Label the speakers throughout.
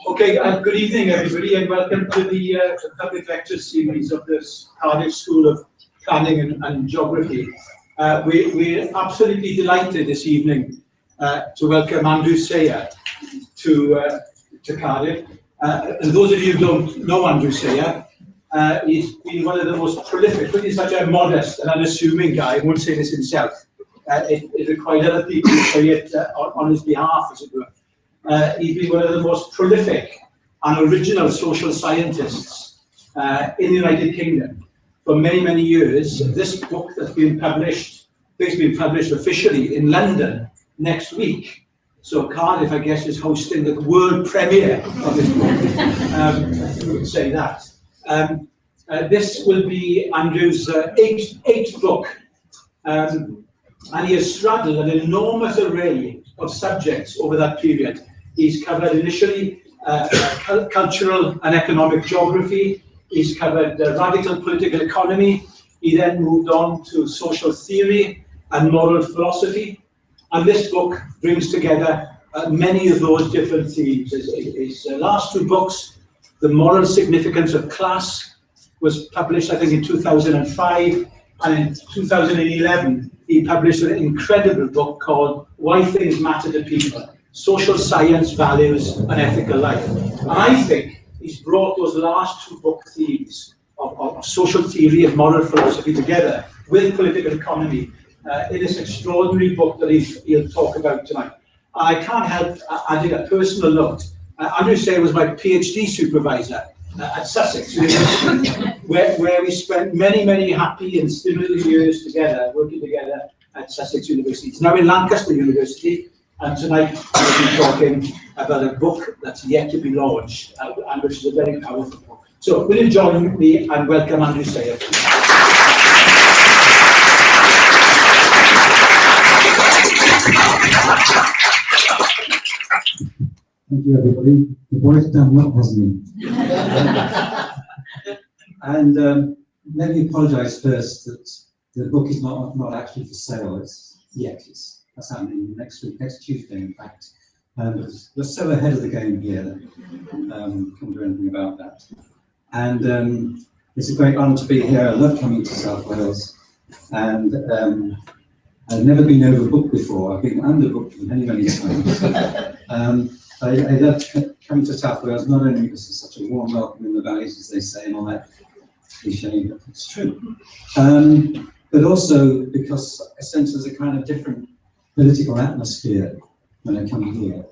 Speaker 1: Okay, good evening everybody and welcome to the public lecture series of this Cardiff School of Planning and Geography. We're absolutely delighted this evening to welcome Andrew Sayer to Cardiff. And those of you who don't know Andrew Sayer, he's been one of the most prolific, but he's such a modest and unassuming guy. He won't say this himself. It required other people to say it on his behalf, as it were. He's been one of the most prolific and original social scientists in the United Kingdom for many, many years. This book that's been published, officially in London next week. So Cardiff, I guess, is hosting the world premiere of this book. We would say that. This will be Andrew's eighth book And he has straddled an enormous array of subjects over that period. He's covered initially cultural and economic geography. He's covered radical political economy. He then moved on to social theory and moral philosophy. And this book brings together many of those different themes. His last two books, The Moral Significance of Class, was published, I think, in 2005. And in 2011, he published an incredible book called Why Things Matter to People, Social Science, Values, and Ethical Life. And I think he's brought those last two book themes of social theory and moral philosophy together with political economy in this extraordinary book that he'll talk about tonight. I can't help adding a personal note. Andrew Sayer was my PhD supervisor at Sussex University, where we spent many, many happy and stimulating years together, working together at Sussex University. It's now in Lancaster University, and tonight we'll be talking about a book that's yet to be launched, and which is a very powerful book. So, will you join me and welcome Andrew Sayer?
Speaker 2: Thank you, everybody. The boy's done well, hasn't he? And let me apologise first that the book is not actually for sale. That's happening next week, next Tuesday, in fact. We're so ahead of the game here that can't do anything about that. And it's a great honour to be here. I love coming to South Wales, and I've never been overbooked before. I've been underbooked many, many times. I love coming to South Wales, not only because it's such a warm welcome in the valleys, as they say, and all that cliche, but it's true, but also because I sense there's a kind of different political atmosphere when I come here,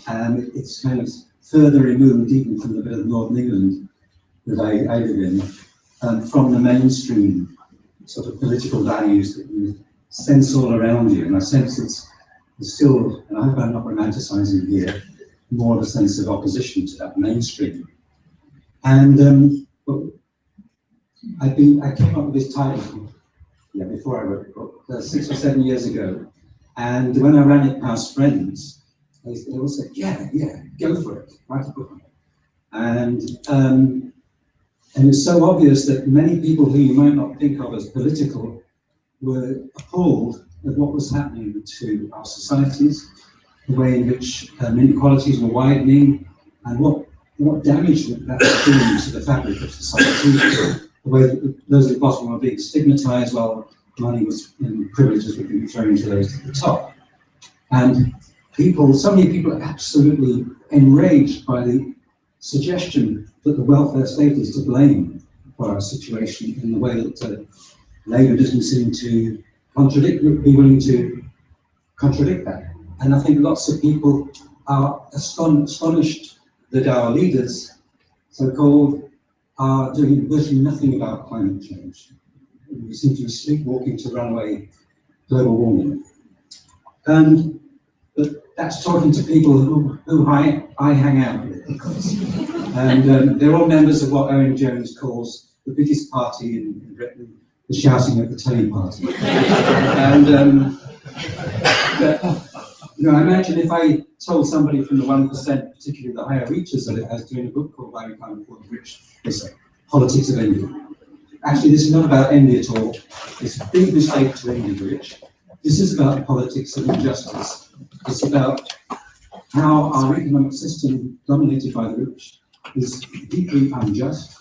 Speaker 2: and it's kind of further removed even from the bit of Northern England that I live in, from the mainstream sort of political values that you sense all around you, and I sense it's still, and I hope I'm not romanticising here, more of a sense of opposition to that mainstream. And I came up with this title before I wrote the book, 6 or 7 years ago, and when I ran it past friends, they all said, yeah, go for it, write a book on it. And it's so obvious that many people who you might not think of as political were appalled at what was happening to our societies, the way in which inequalities were widening, and what damage that was doing to the fabric of society, the way that those at the bottom were being stigmatized while money was and privileges were being thrown to those at the top. And so many people are absolutely enraged by the suggestion that the welfare state is to blame for our situation in the way that Labour doesn't seem to be willing to contradict that. And I think lots of people are astonished that our leaders, so-called, are doing virtually nothing about climate change. We seem to be sleepwalking to runaway global warming. But that's talking to people who I hang out with, of course. And they're all members of what Owen Jones calls the biggest party in Britain, the shouting at the telly party. And I imagine if I told somebody from the 1%, particularly the higher reaches that it has, doing a book called Why We Can't Afford the Rich, they say, Politics of Envy. Actually, this is not about envy at all. It's a big mistake to envy the rich. This is about the politics of injustice. It's about how our economic system, dominated by the rich, is deeply unjust.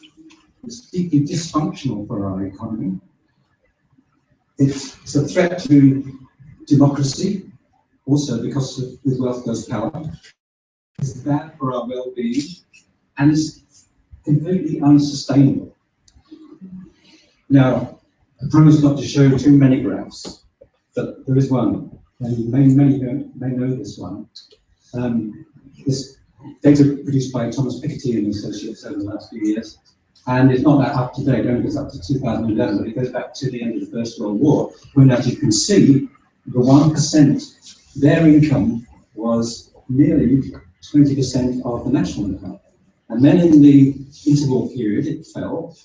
Speaker 2: It's deeply dysfunctional for our economy. It's a threat to democracy, also because with wealth goes power. It's bad for our well-being, and it's completely unsustainable. Now, I promise not to show too many graphs, but there is one, and many may know this one. This data produced by Thomas Piketty and Associates over the last few years, and it's not that up to date, it only goes up to 2011, but it goes back to the end of the First World War, when, as you can see, the 1%, their income was nearly 20% of the national income. And then in the interval period, it fell,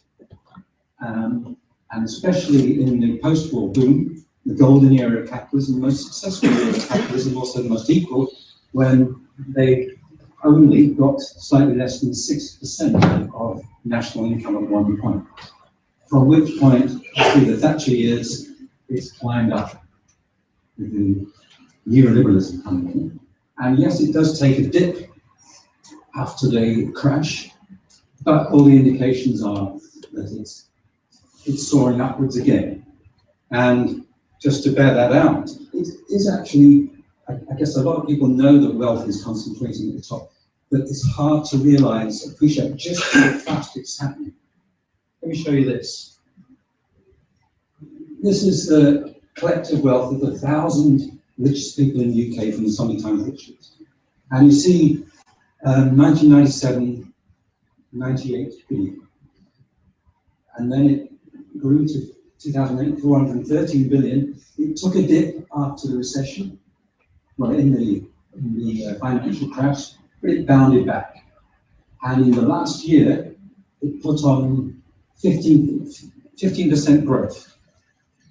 Speaker 2: and especially in the post-war boom, the golden era of capitalism, the most successful era of capitalism, also the most equal, when they only got slightly less than 6% of national income at one point. From which point, through the Thatcher years, it's climbed up with the neoliberalism coming in. And yes, it does take a dip after the crash, but all the indications are that it's soaring upwards again. And just to bear that out, it is actually, I guess a lot of people know that wealth is concentrating at the top, but it's hard to appreciate just how fast it's happening. Let me show you this. This is the collective wealth of the 1,000 richest people in the UK from the Sunday Times Richards. And you see 1997, 98 billion. And then it grew to 2008, 413 billion. It took a dip after the recession, well, in the financial crash, but it bounded back. And in the last year, it put on 15% growth.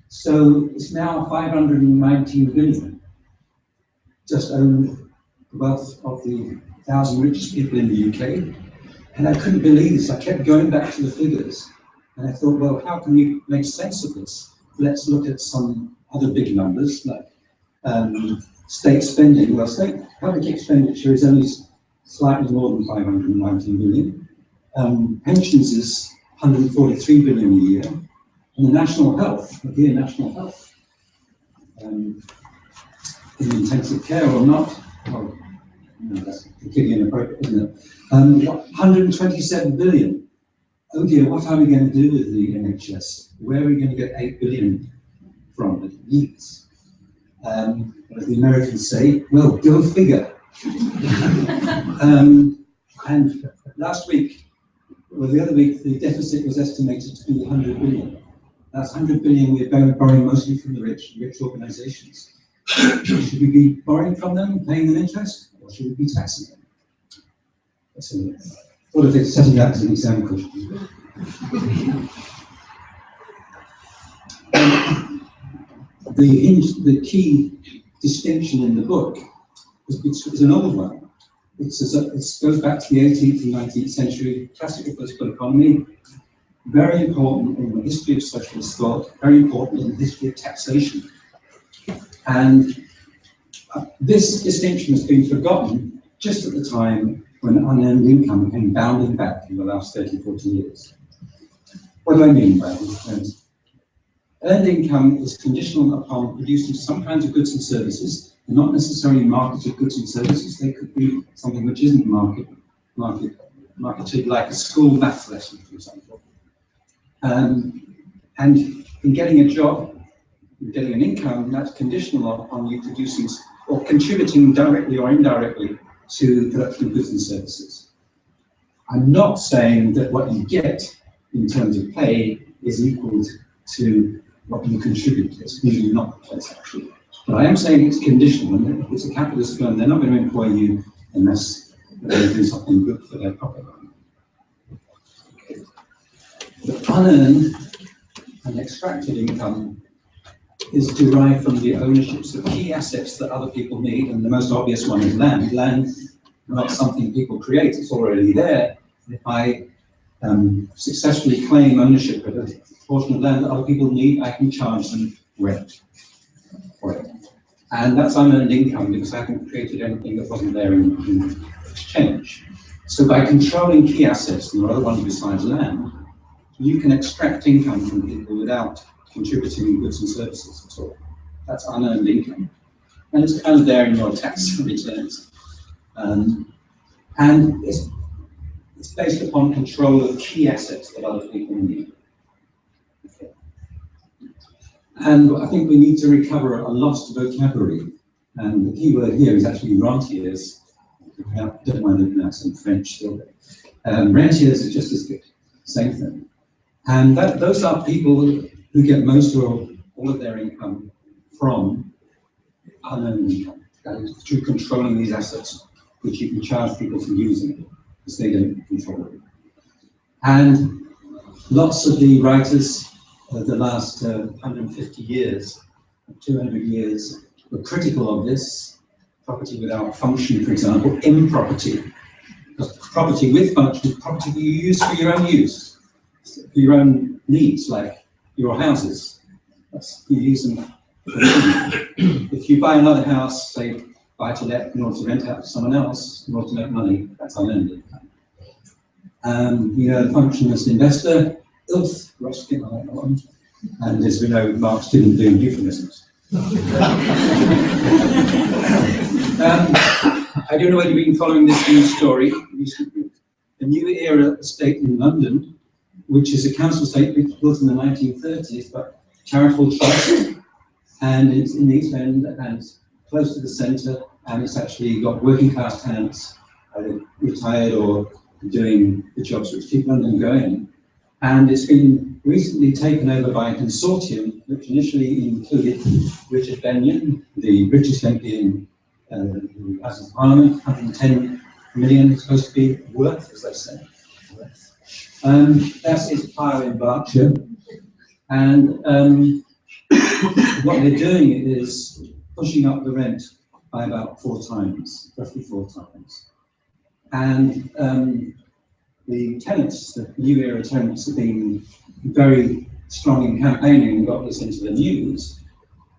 Speaker 2: So it's now 519 billion, just owned the wealth of the 1,000 richest people in the UK. And I couldn't believe this. I kept going back to the figures. And I thought, well, how can we make sense of this? Let's look at some other big numbers, like state spending. Well, state public expenditure is only slightly more than 519 billion. Pensions is 143 billion a year. And the national health, in intensive care or not, well, that's completely inappropriate, isn't it? 127 billion. Oh dear, what are we going to do with the NHS? Where are we going to get 8 billion from? It needs. As the Americans say, well, go figure. And last week, well, the other week, the deficit was estimated to be 100 billion. That's 100 billion we're borrowing mostly from the rich organizations. Should we be borrowing from them, paying them interest, or should we be taxing them? So, thought of it, setting that as an exam question. The key distinction in the book is an old one. It goes back to the 18th and 19th century, classical political economy, very important in the history of socialist thought, very important in the history of taxation. And this distinction has been forgotten just at the time when unearned income came bounding back in the last 30, 40 years. What do I mean by this? Earned income is conditional upon producing some kinds of goods and services, and not necessarily marketed goods and services. They could be something which isn't marketed, like a school maths lesson, for example. And in getting a job, getting an income, that's conditional on you producing or contributing directly or indirectly to the production of goods and services. I'm not saying that what you get in terms of pay is equal to what you contribute. It's usually not the case, actually. But I am saying it's conditional, and if it's a capitalist firm, they're not going to employ you unless they do something good for their profit. The unearned and extracted income is derived from the ownerships of key assets that other people need, and the most obvious one is land. Land is not something people create, it's already there. If I successfully claim ownership of a portion of land that other people need, I can charge them rent for it. And that's unearned income because I haven't created anything that wasn't there in exchange. So by controlling key assets, and there are other ones besides land, you can extract income from people without contributing goods and services at all. That's unearned income. And it's kind of there in your tax returns. And it's based upon control of key assets that other people need. Okay. And I think we need to recover a lost vocabulary. And the key word here is actually rentiers. I don't mind looking at some French still. Rentiers is just as good, same thing. And those are people who get most or all of their income from unearned income. That is through controlling these assets, which you can charge people for using because they don't control them. And lots of the writers of the last 150 years 200 years were critical of this. Property without function, for example, improperty. Because property with function is property you use for your own use, for your own needs, like your houses. You use them for if you buy another house, say, buy to let in order to rent out to someone else, in order to make money, that's unearned income. You know, the function as an investor, Ruskin on that one. And as we know, Marx didn't do euphemisms. I don't know whether you've been following this news story recently. The New Era estate in London, which is a council estate built in the 1930s, but charitable trust, and it's in the East End and close to the centre, and it's actually got working class tenants, either retired or doing the jobs which keep London going. And it's been recently taken over by a consortium which initially included Richard Benyon, the British MP in House of Parliament, 110 million is supposed to be worth, as they say. That's his pile in Berkshire. And what they're doing is pushing up the rent by about 4 times, roughly 4 times. And the tenants, the New Era tenants, have been very strong in campaigning and got this into the news.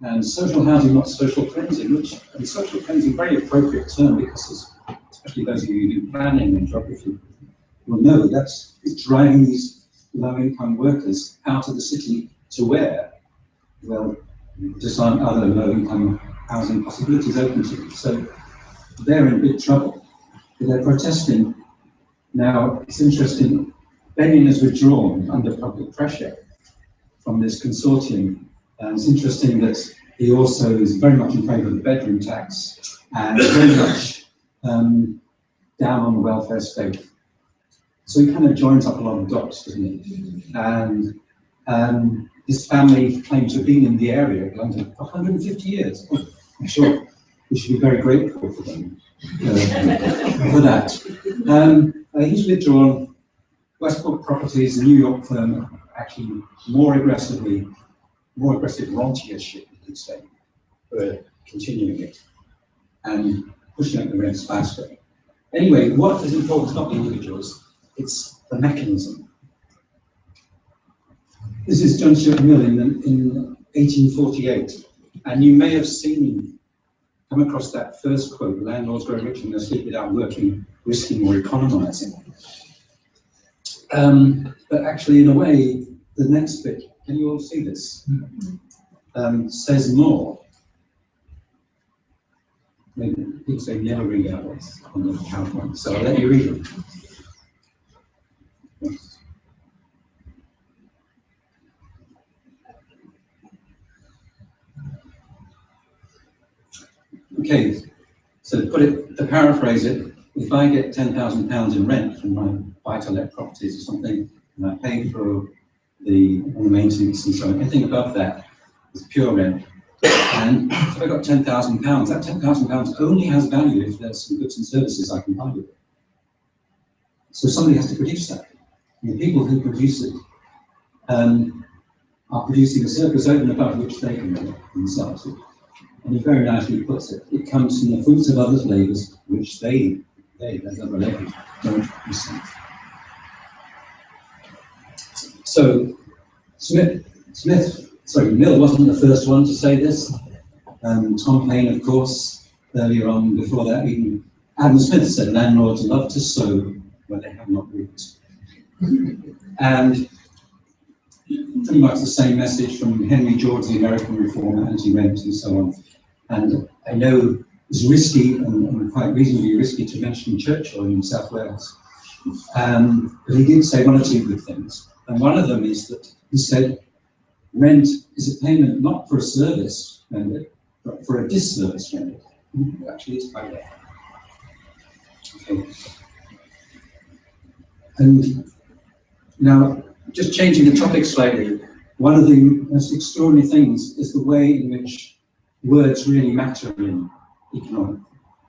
Speaker 2: And social housing, not social cleansing, which and social cleansing, very appropriate term because, especially those of you who do planning and geography, will know that's it's driving these low-income workers out of the city to where? Well, just aren't other low-income housing possibilities open to them. So they're in big trouble. But they're protesting. Now, it's interesting, Benyon has withdrawn under public pressure from this consortium. And it's interesting that he also is very much in favour of the bedroom tax and very much down on the welfare state. So he kind of joins up a lot of dots, doesn't he? And his family claims to have been in the area of London for 150 years. I'm sure we should be very grateful for them for that. He's withdrawn. Westport Properties, the New York firm, actually more aggressive rentiership, you could say, for continuing it and pushing up the rents faster. Anyway, what is important is not the individuals, it's the mechanism. This is John Stuart Mill in 1848, and you may have come across that first quote, landlords grow rich when they sleep without working, risking or economising. But actually, in a way, the next bit, can you all see this? Says more. Maybe people say never read out what's on the PowerPoint, so I'll let you read it. Okay, so to paraphrase it, if I get £10,000 in rent from my buy-to-let properties or something, and I pay for all the maintenance and so on, anything above that is pure rent. And if I've got £10,000, that £10,000 only has value if there's some goods and services I can buy with it. So somebody has to produce that. And the people who produce it are producing a surplus over and above which they can make themselves. And he very nicely puts it, it comes from the fruits of others' labours, which they as other labourers, don't receive. So Mill wasn't the first one to say this. Tom Paine, of course, earlier on, before that, even Adam Smith said, landlords love to sow where they have not reaped. And pretty much the same message from Henry George, the American reformer, anti-rent and so on. And I know it's risky and quite reasonably risky to mention Churchill in South Wales. But he did say one or two good things. And one of them is that he said, rent is a payment not for a service rendered, but for a disservice rendered. Actually, it's quite rare. Okay. And now, just changing the topic slightly, one of the most extraordinary things is the way in which words really matter in economic.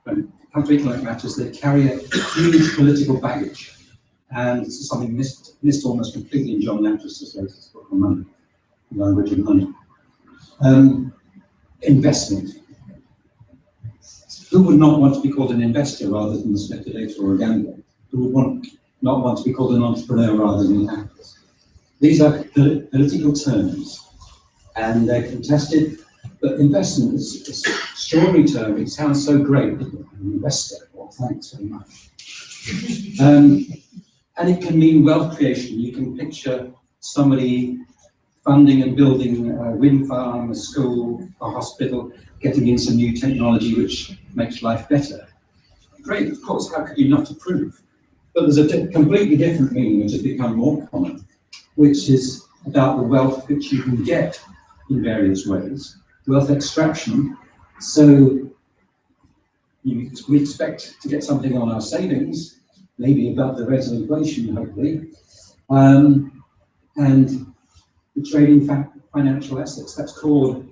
Speaker 2: When it comes to economic matters, they carry a huge political baggage. And this is something missed almost completely in John Lancaster's latest book on money, the language of money. investment. Who would not want to be called an investor rather than a speculator or a gambler? Who would not want to be called an entrepreneur rather than an activist? These are political terms, and they're contested, but investment is an extraordinary term. It sounds so great, an investor. Well, thanks very much. And it can mean wealth creation. You can picture somebody funding and building a wind farm, a school, a hospital, getting in some new technology which makes life better. Great, of course, how could you not approve? But there's a completely different meaning which has become more common, which is about the wealth which you can get in various ways. Wealth extraction. So we expect to get something on our savings, maybe above the rate of inflation, hopefully, and the trading financial assets. That's called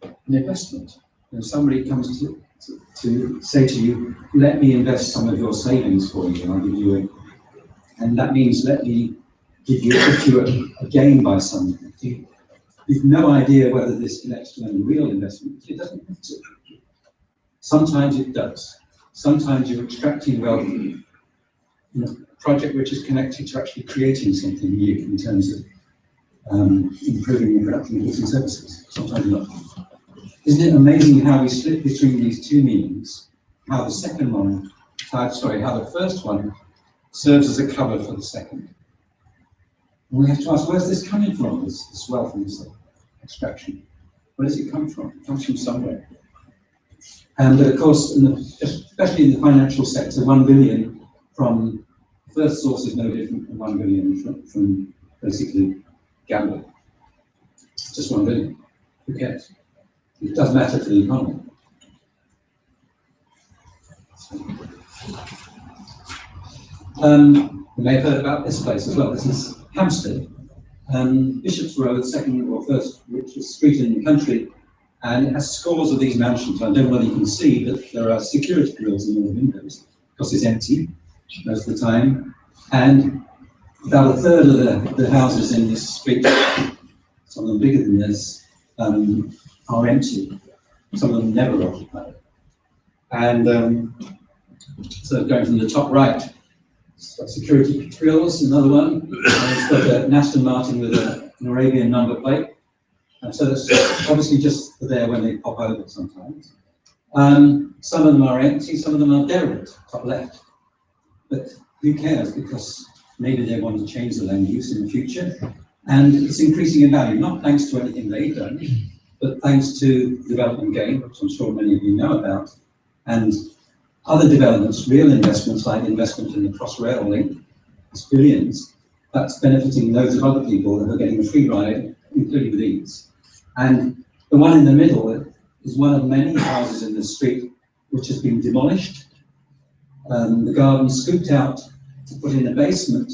Speaker 2: an investment. And somebody comes to say to you, let me invest some of your savings for you, and I'll give you and that means let me give you a gain by something. You've no idea whether this connects to any real investment. It doesn't have to. Sometimes it does. Sometimes you're extracting wealth in a project which is connected to actually creating something new in terms of improving the production of goods and services. Sometimes not. Isn't it amazing how we split between these two meanings? How the second one, how the first one serves as a cover for the second. And we have to ask, where's this coming from, this wealth and this extraction? Where does it come from? It comes from somewhere. And of course, especially in the financial sector, 1 billion from first source is no different from 1 billion from basically gambling. Just 1 billion. Who cares? It does matter to the economy. You may have heard about this place as well. This is Hampstead, Bishop's Road, second or first richest street in the country, and it has scores of these mansions. I don't know whether you can see, but there are security grills in all the windows because it's empty most of the time. And about a third of the houses in this street, some of them bigger than this, are empty. Some of them never occupied. And so going from the top right, it's got security grills, another one, and it's got an Aston Martin with an Arabian number plate. And so that's obviously just there when they pop over sometimes. Some of them are empty, some of them are derelict, top left. But who cares, because maybe they want to change the land use in the future. And it's increasing in value, not thanks to anything they've done, but thanks to development gain, which I'm sure many of you know about, and other developments, real investments like investment in the Crossrail link, it's billions, that's benefiting loads of other people that are getting a free ride, including these. And the one in the middle is one of many houses in the street which has been demolished. The garden scooped out to put in a basement,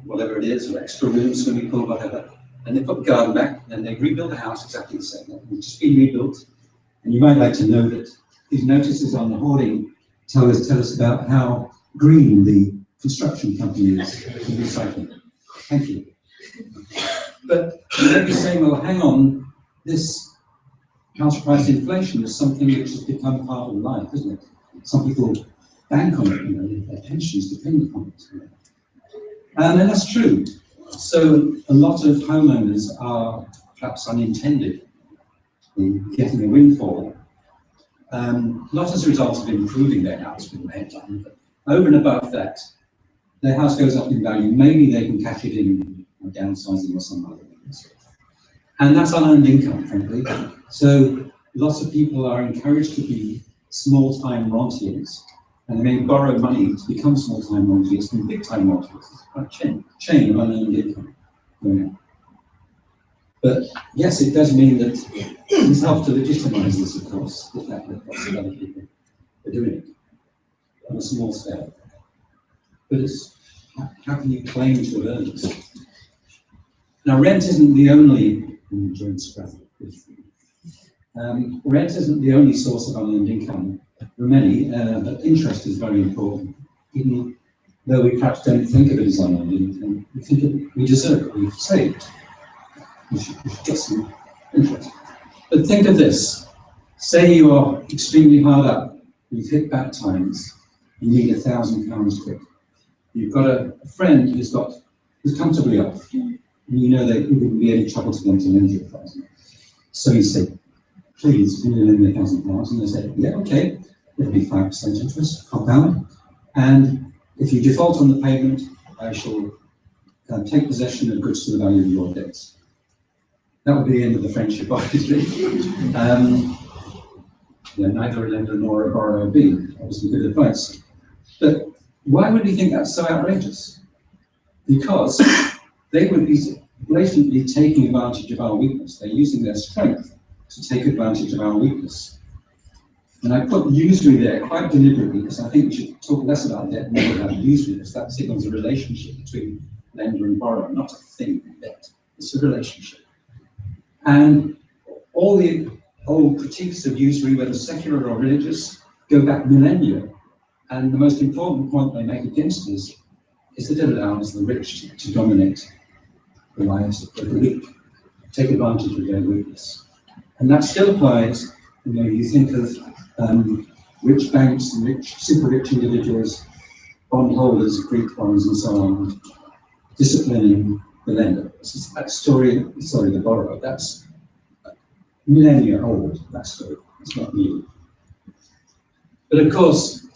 Speaker 2: whatever it is, or extra rooms, swimming pool, whatever. And they put the garden back, and they rebuilt the house exactly the same. It's just been rebuilt. And you might like to know that these notices on the hoarding tell us about how green the construction company is in recycling. Thank you. But you may be saying, well, hang on, this house price inflation is something which has become part of life, isn't it? Some people bank on it, you know, their pensions depend upon it. And that's true. So a lot of homeowners are perhaps unintended in getting a windfall, not as a result of improving their house with their time, but over and above that, their house goes up in value. Maybe they can cash it in downsizing or some other things. And that's unearned income, frankly. So lots of people are encouraged to be small-time rentiers, and they may borrow money to become small-time rentiers from big-time rentiers. It's quite a chain of unearned income going on. But yes, it does mean that it's helped to legitimize this, of course, the fact that lots of other people are doing it on a small scale. But it's, how can you claim to have earned it? Now, rent isn't the only rent isn't the only source of unearned income. There are many, but interest is very important. Even though we perhaps don't think of it as unearned income, we think we deserve it. We've saved. We should get some interest. But think of this. Say you are extremely hard up, you've hit bad times, you need £1,000 quick. You've got a friend who's comfortably off, and you know that it wouldn't be any trouble to them to lend you 1,000. So you say, please, can you lend me £1,000? And they say, yeah, okay, it'll be 5% interest, compound. And if you default on the payment, I shall take possession of goods to the value of your debts. That would be the end of the friendship, obviously. Neither a lender nor a borrower being obviously good advice. But why would we think that's so outrageous? Because they would be blatantly taking advantage of our weakness. They're using their strength to take advantage of our weakness. And I put usury there quite deliberately because I think we should talk less about debt and more about usury, because that signals a relationship between lender and borrower, not a thing, debt. It's a relationship. And all the old critiques of usury, whether secular or religious, go back millennia. And the most important point they make against this is that it allows the rich to dominate the lives of the weak, take advantage of their weakness. And that still applies, you think of rich banks and rich, super rich individuals, bondholders, Greek bonds and so on, disciplining the lender. That story, the borrower, that's millennia old, that story. It's not new. But of course,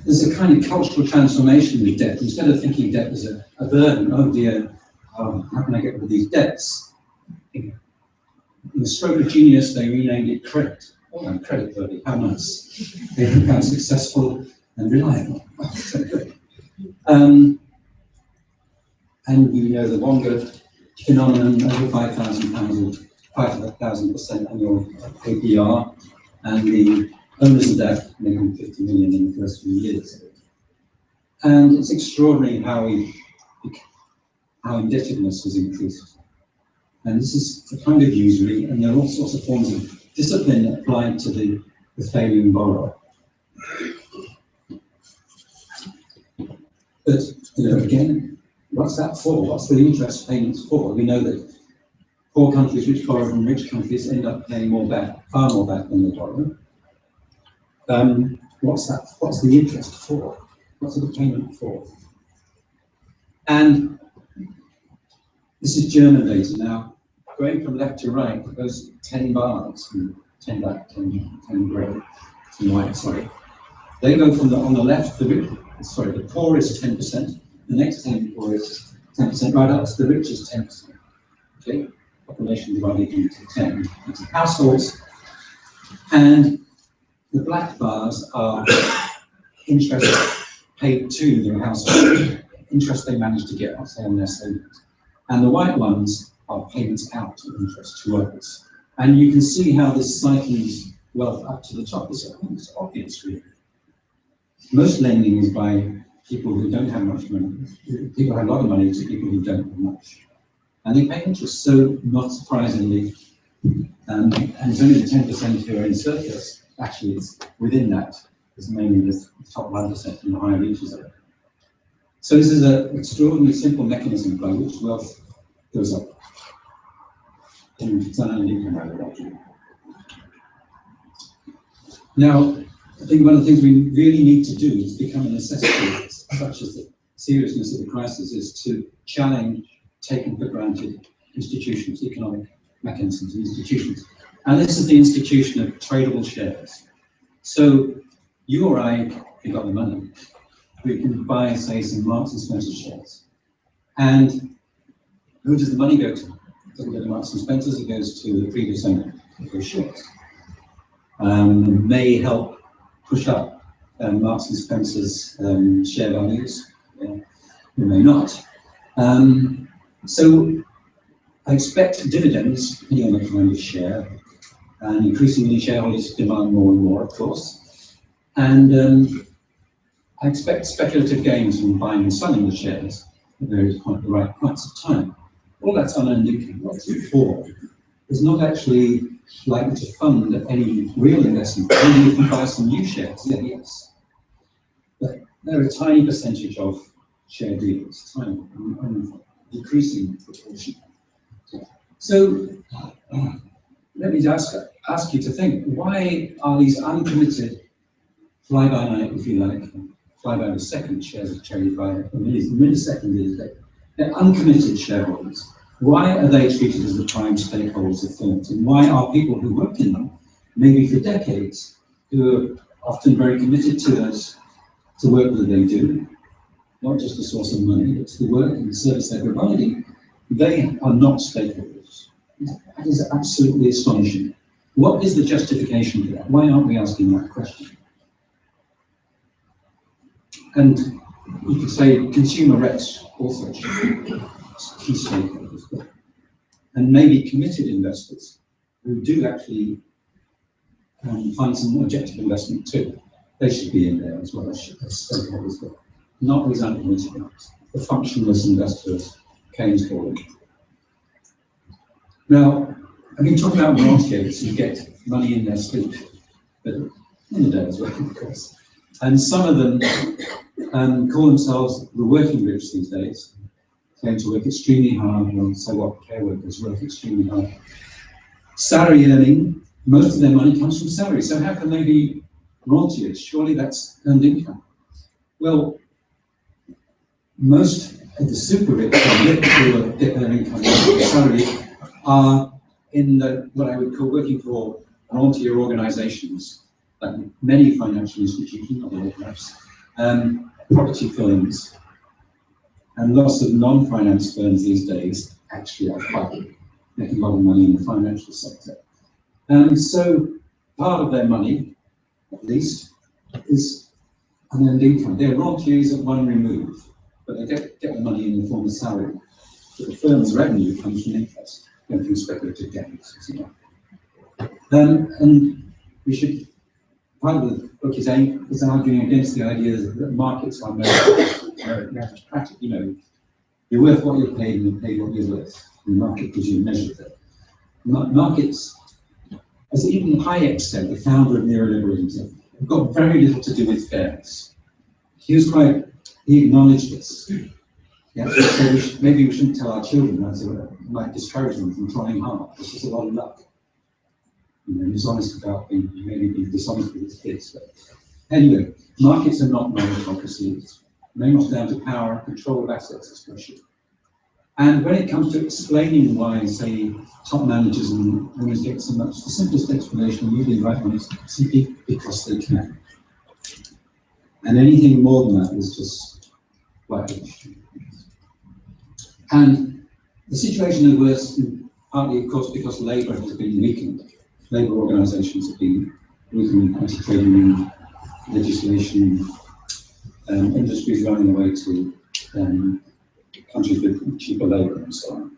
Speaker 2: there's a kind of cultural transformation with debt. Instead of thinking debt as a burden, oh dear, how can I get rid of these debts? In the stroke of genius, they renamed it credit. Oh, I'm credit worthy, how nice. They become successful and reliable. Oh, so good. And you know the Wonga phenomenon, over £5,000, 5,000% annual APR, and the owners of that making 50 million in the first few years. And it's extraordinary how indebtedness has increased. And this is a kind of usury, and there are all sorts of forms of discipline applied to the failing borrower. But again, what's that for? What's the interest payments for? We know that poor countries which borrow from rich countries end up paying far more back than the borrower. What's the interest for? What's the payment for? And this is German data now. Going from left to right, those 10 bars, 10 black, 10 grey, 10 white, sorry. They go from on the left, the poor is 10%, the next 10 poor is 10%, right up to the rich is 10%. Okay, population divided into 10, into households. And the black bars are interest paid to their household, interest they managed to get on their savings. And the white ones are payments out of interest to others. And you can see how this cycles wealth up to the top. It's obvious, really. Most lending is by people who don't have much money. People have a lot of money to people who don't have much. And they pay interest, so not surprisingly, and it's only the 10% who are in surplus. Actually, it's within that. It's mainly the top 1% and the higher reaches of it. So this is an extraordinarily simple mechanism by which wealth goes up. Now, I think one of the things we really need to do is become a necessity, such as the seriousness of the crisis, is to challenge taken for granted institutions, economic mechanisms, institutions. And this is the institution of tradable shares. So you or I, if you've got the money, we can buy, say, some Marks and Spencer shares. And who does the money go to? It doesn't go to Marks and Spencer's, it goes to the previous owner of those shares. May help push up Marks and Spencer's share values, it may not. So I expect dividends, depending on the kind of share, and increasingly shareholders demand more and more, of course. And I expect speculative gains from buying and selling the shares at various the right points of time. All that's unearned income. What's it for? It's not actually likely to fund any real investment. Only if you buy some new shares, yes. But they're a tiny percentage of share deals, tiny, decreasing proportion. So let me ask you to think, why are these uncommitted fly-by-night, if you like, fly-by-the-second shares of cherry by a millisecond these days? They're uncommitted shareholders. Why are they treated as the prime stakeholders of firms? And why are people who work in them, maybe for decades, who are often very committed to the work that they do, not just the source of money, but to the work and the service they're providing, they are not stakeholders. That is absolutely astonishing. What is the justification for that? Why aren't we asking that question? And you could say consumer reps also should be key stakeholders, and maybe committed investors who do actually find some objective investment too. They should be in there as well as stakeholders, but not these uncommitted ones, the functionless investors, Keynes called it. Now, I've been talking about rentiers who get money in their sleep, but in the day as well, of course. And some of them call themselves the working rich these days, claim to work extremely hard, and so what, care workers work extremely hard. Salary earning, most of their money comes from salary, so how can they be rentiers? Surely that's earned income. Well, most of the super rich who get their income from salary are in what I would call working for rentier organizations, like many financial institutions, not all perhaps, property firms, and lots of non-finance firms these days actually are quite making a lot of money in the financial sector. And so part of their money, at least, is unearned income. They're rentiers at one remove, but they get the money in the form of salary. But the firm's revenue comes from interest and from speculative gains. And we should, part of the book is arguing against the idea that markets are meritocratic. You know, you're worth what you're paid and you're paid what you're worth. The market gives you a measure of that. Markets, as even Hayek said, the founder of neoliberalism, have got very little to do with fairness. He acknowledged this. Yeah, so maybe we shouldn't tell our children that, so it might discourage them from trying hard. This is a lot of luck. You know, he's honest about maybe being dishonest with his kids. But anyway, markets are not meritocracy. It's very much down to power and control of assets, especially. And when it comes to explaining why, say, top managers and owners get so much, the simplest explanation usually right one is simply because they can. And anything more than that is just whitewash. And the situation is worse, partly, of course, because labour has been weakened. Labour organisations have been weakened, anti-trade union legislation, industries running away to countries with cheaper labour and so on.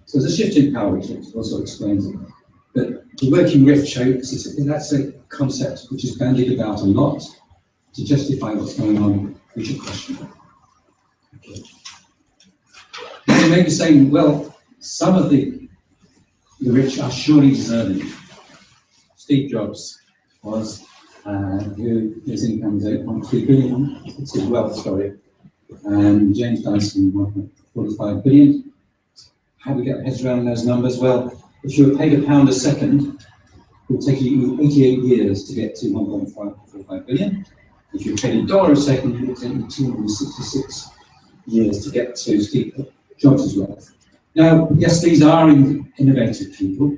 Speaker 2: So there's a shift in power, which also explains it. But the working rich, that's a concept which is bandied about a lot to justify what's going on. We should question it. Okay. Now you may be saying, well, some of the rich are surely deserving. Steve Jobs was his income was 8.3 billion. It's his wealth story. And James Dyson, 1.45 billion. How do we get our heads around those numbers? Well, if you were paid £1 a second, it would take you 88 years to get to 1.45 billion. If you were paid $1 a second, it would take you 266 years to get to Steve Jobs' wealth. Now, yes, these are innovative people,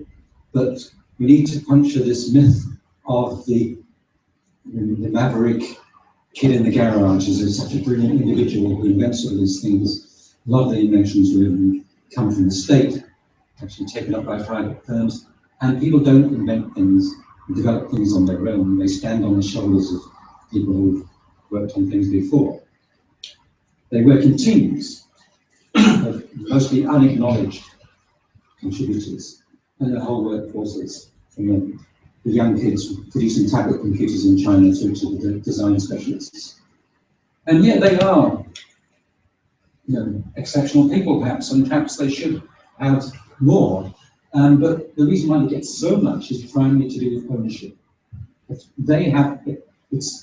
Speaker 2: but we need to puncture this myth of the maverick kid in the garage is such a brilliant individual who invents all these things. A lot of the inventions really come from the state, actually taken up by private firms, and people don't invent things and develop things on their own. They stand on the shoulders of people who've worked on things before. They work in teams of mostly unacknowledged contributors, and the whole workforce is from the young kids producing tablet computers in China through to the design specialists. And yet they are, exceptional people perhaps, and perhaps they should have more. But the reason why they get so much is primarily to do with ownership. It's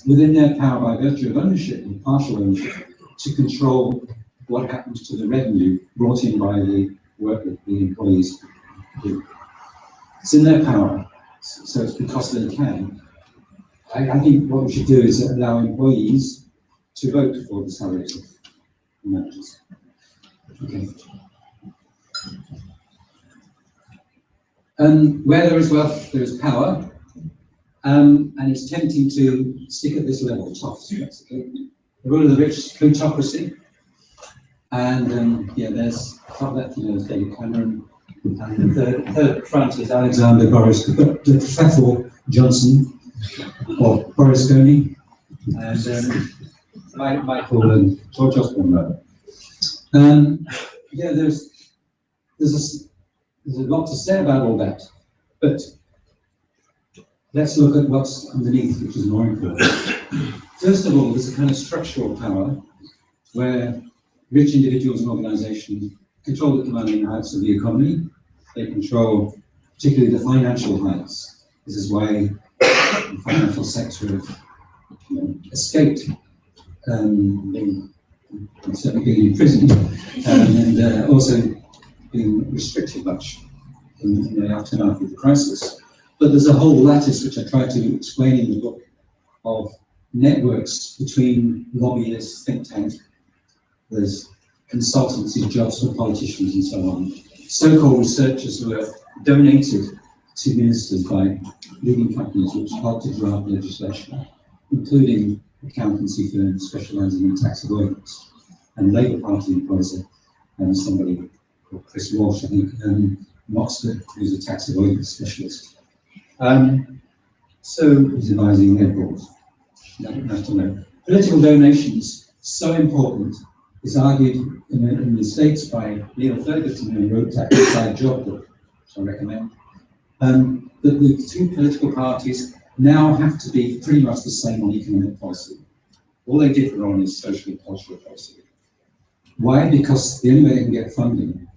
Speaker 2: within their power by virtue of ownership and partial ownership to control what happens to the revenue brought in by the work that the employees do. It's in their power, so it's because they can. I think what we should do is allow employees to vote for the salaries of managers. Okay. Where there is wealth, there is power, and it's tempting to stick at this level, top, basically. The rule of the rich, plutocracy, and yeah, there's top left, David Cameron, and the third front is Alexander Boris Pfeffel Johnson, or Boris Gurney, and Michael George Osborne. Yeah, there's a lot to say about all that, but let's look at what's underneath, which is more important. First of all, there's a kind of structural power where rich individuals and organizations control the commanding heights of the economy. They control particularly the financial heights. This is why the financial sector have escaped certainly being imprisoned and also being restricted much in the aftermath of the crisis. But there's a whole lattice, which I try to explain in the book, of networks between lobbyists, think tanks, there's consultancy jobs for politicians and so on. So-called researchers who are donated to ministers by leading companies which help to draft legislation, including accountancy firms specialising in tax avoidance. And Labour Party employs somebody called Chris Walsh, I think, in Oxford, who's a tax avoidance specialist. So he's advising their boards. Nice to know. Political donations, so important. It's argued in the States by Neil Ferguson, who wrote that Inside Job book, which I recommend, that the two political parties now have to be pretty much the same on economic policy. All they differ on is social and cultural policy. Why? Because the only way they can get funding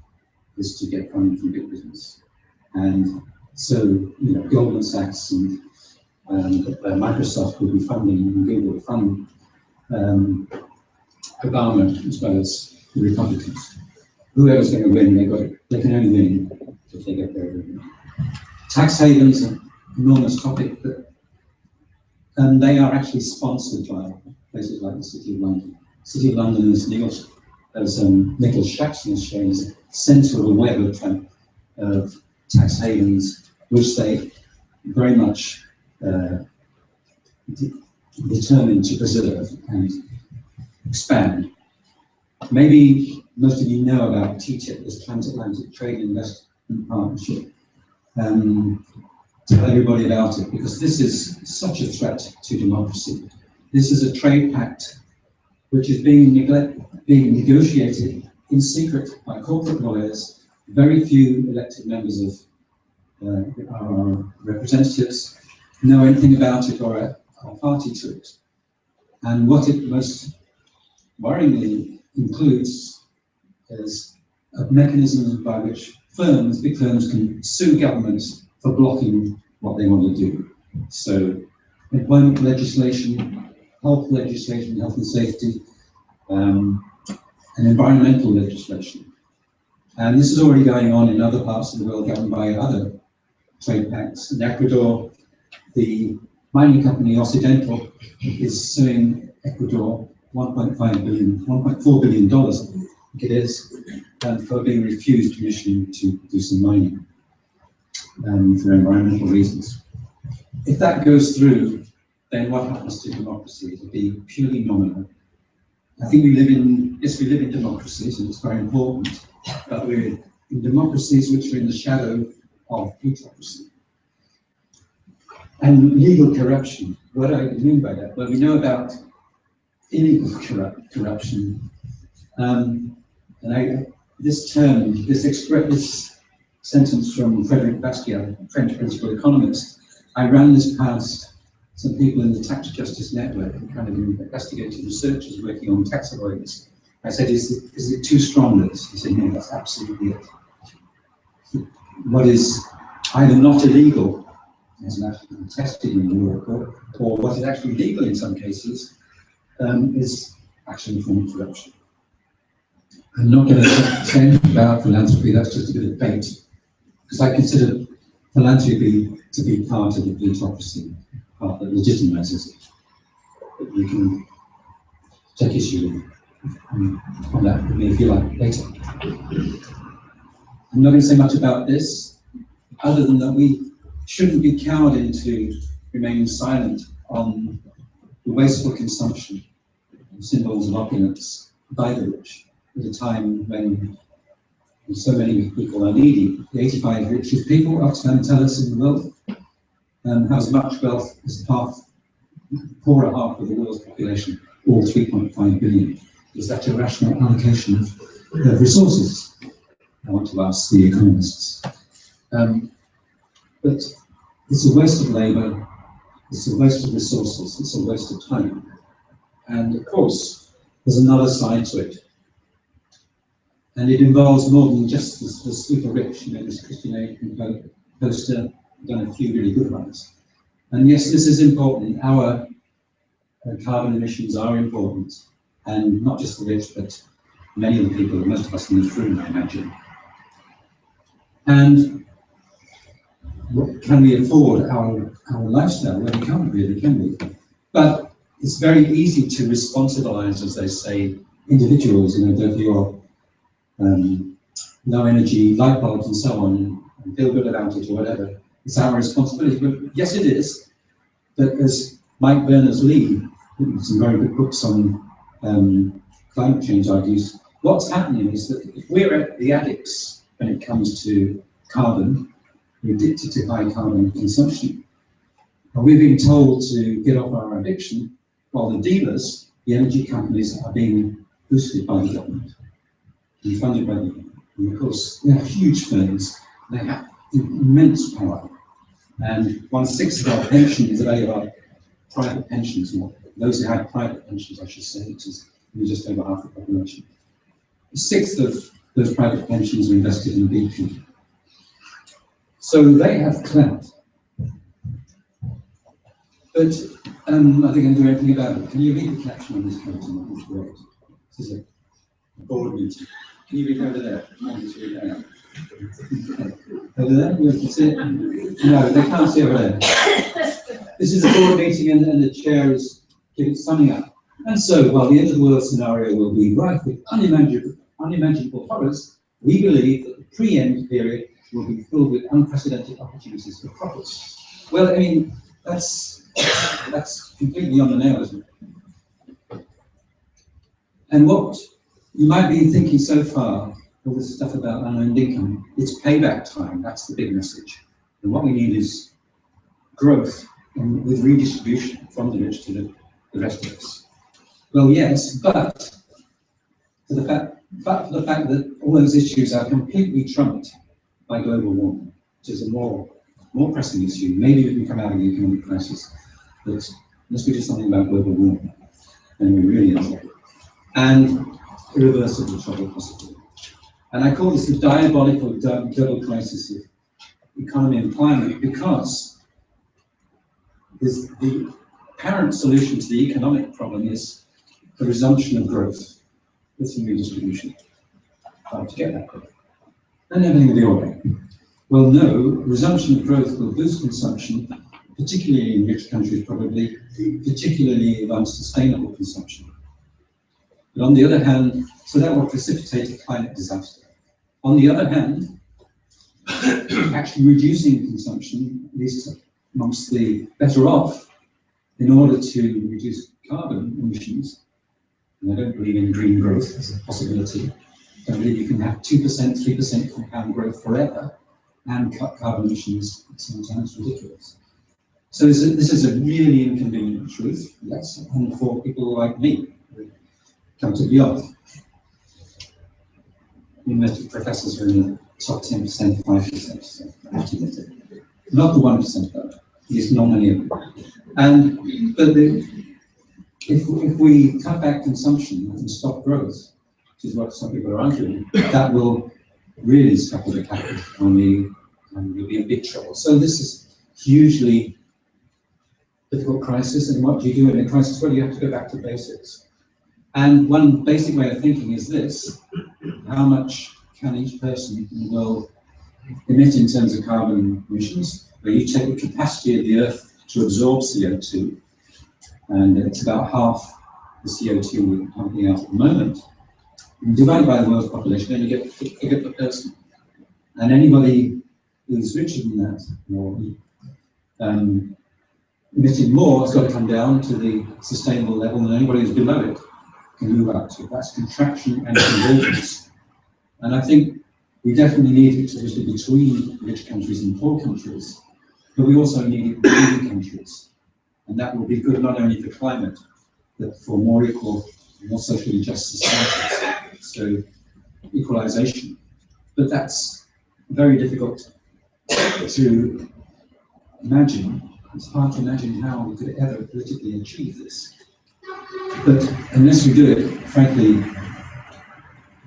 Speaker 2: is to get funding from big business. And so, Goldman Sachs and Microsoft will be funding, and Google will fund Obama as well as the Republicans. Whoever's going to win, they can only win if they get their revenue. Tax havens are an enormous topic, but they are actually sponsored by places like the City of London. City of London is as Nicholas Shaxson has shown, is a centre of a web of tax havens, which they very much determined to preserve and expand. Maybe most of you know about TTIP, this Transatlantic Trade and Investment Partnership. Tell everybody about it, because this is such a threat to democracy. This is a trade pact which is being negotiated in secret by corporate lawyers. Very few elected members of our representatives know anything about it or are party to it. And what it most worryingly includes is a mechanism by which big firms can sue governments for blocking what they want to do. So employment legislation, health and safety, and environmental legislation. And this is already going on in other parts of the world governed by other trade pacts. In Ecuador, the mining company Occidental is suing Ecuador $1.4 billion, I think it is, for being refused permission to do some mining for environmental reasons. If that goes through, then what happens to democracy? It'll be purely nominal. I think we live in democracies, and it's very important, but we're in democracies which are in the shadow of plutocracy. And legal corruption, what do I mean by that? Well, we know about illegal corruption. This sentence from Frederic Bastiat, French principal economist, I ran this past some people in the Tax Justice Network, and kind of investigative researchers working on tax avoidance. I said, is it too strong, this? He said, no, that's absolutely it. What is either not illegal, as actually contested in the law, or what is actually legal in some cases, is actually a form of corruption. I'm not going to say anything about philanthropy, that's just a bit of bait, because I consider philanthropy to be part of the plutocracy, part that legitimizes it. But you can take issue on that with me if you like later. I'm not going to say much about this, other than that we shouldn't be cowed into remaining silent on the wasteful consumption of symbols of opulence by the rich at a time when so many people are needy. The 85 richest people, Oxfam tell us, in the world have as much wealth as poorer half of the world's population, or 3.5 billion. Is that a rational allocation of resources? I want to ask the economists. But it's a waste of labour, it's a waste of resources, it's a waste of time. And of course, there's another side to it. And it involves more than just the super rich, this Christian Aid poster, done a few really good ones. And yes, this is important. Our carbon emissions are important, and not just the rich, but many of the people, most of us in this room, I imagine. And can we afford our lifestyle? Well, we can't really, can we? But it's very easy to responsibilize, as they say, individuals, go for your low energy light bulbs and so on, and feel good about it or whatever. It's our responsibility. But yes, it is. But as Mike Berners-Lee, some very good books on climate change argues, what's happening is that if we're at the addicts when it comes to carbon, we're addicted to high carbon consumption, and we're being told to get off our addiction, while the dealers, the energy companies, are being boosted by the government and funded by the government. And of course, they're huge firms, they have immense power. And 1/6 of our pensions are they are private pensions, or those who have private pensions, I should say, which is just over half the population. 1/6 of those private pensions are invested in BP. So they have clout. But I think I can do anything about it. Can you read the caption on this photo? It's great. This is a board meeting. Can you read over there? Over there? You can see it? No, they can't see over there. This is a board meeting, and the chair is summing up. And so, while the end of the world scenario will be rife with unimaginable horrors, we believe that the pre-end period will be filled with unprecedented opportunities for profits. Well, I mean, that's completely on the nail, isn't it? And what you might be thinking so far, all this stuff about unearned income, it's payback time. That's the big message. And what we need is growth with redistribution from the rich to the rest of us. Well, yes, but for the fact that all those issues are completely trumped by global warming, which is a more pressing issue. Maybe we can come out of the economic crisis, but unless we do something about global warming, then we're really in trouble. And irreversible trouble, possibly. And I call this the diabolical double crisis of economy and climate, because the apparent solution to the economic problem is the resumption of growth with some redistribution. Hard to get that growth. Then everything will be all right. Well, no, resumption of growth will boost consumption, particularly in rich countries probably, particularly of unsustainable consumption. But on the other hand, so that will precipitate a climate disaster. On the other hand, actually reducing consumption, at least amongst the better off, in order to reduce carbon emissions, and I don't believe in green growth as a possibility. I believe you can have 2%, 3% compound growth forever and cut carbon emissions at some time. It's ridiculous. So this is a really inconvenient truth, yes, and for people like me who come to the earth. University professors are in the top 10%, 5%, so I have to admit it. Not the 1%, though. There's not many of them. But if we cut back consumption and stop growth, which is what some people are arguing, that will really scupper the capital economy and we'll be in big trouble. So this is hugely difficult crisis, and what do you do in a crisis? Well, you have to go back to basics. And one basic way of thinking is this: how much can each person in the world emit in terms of carbon emissions? Where you take the capacity of the Earth to absorb CO2, and it's about half the CO2 we're pumping out at the moment. And divide by the world's population, then you get a figure per person. And anybody who's richer than that, or emitting more, has got to come down to the sustainable level, and anybody who's below it can move up to it. That's contraction and convergence. And I think we definitely need it, obviously, between rich countries and poor countries, but we also need it between countries. And that will be good not only for climate, but for more equal, more socially just societies. So, equalization. But that's very difficult to imagine. It's hard to imagine how we could ever politically achieve this. But unless we do it, frankly,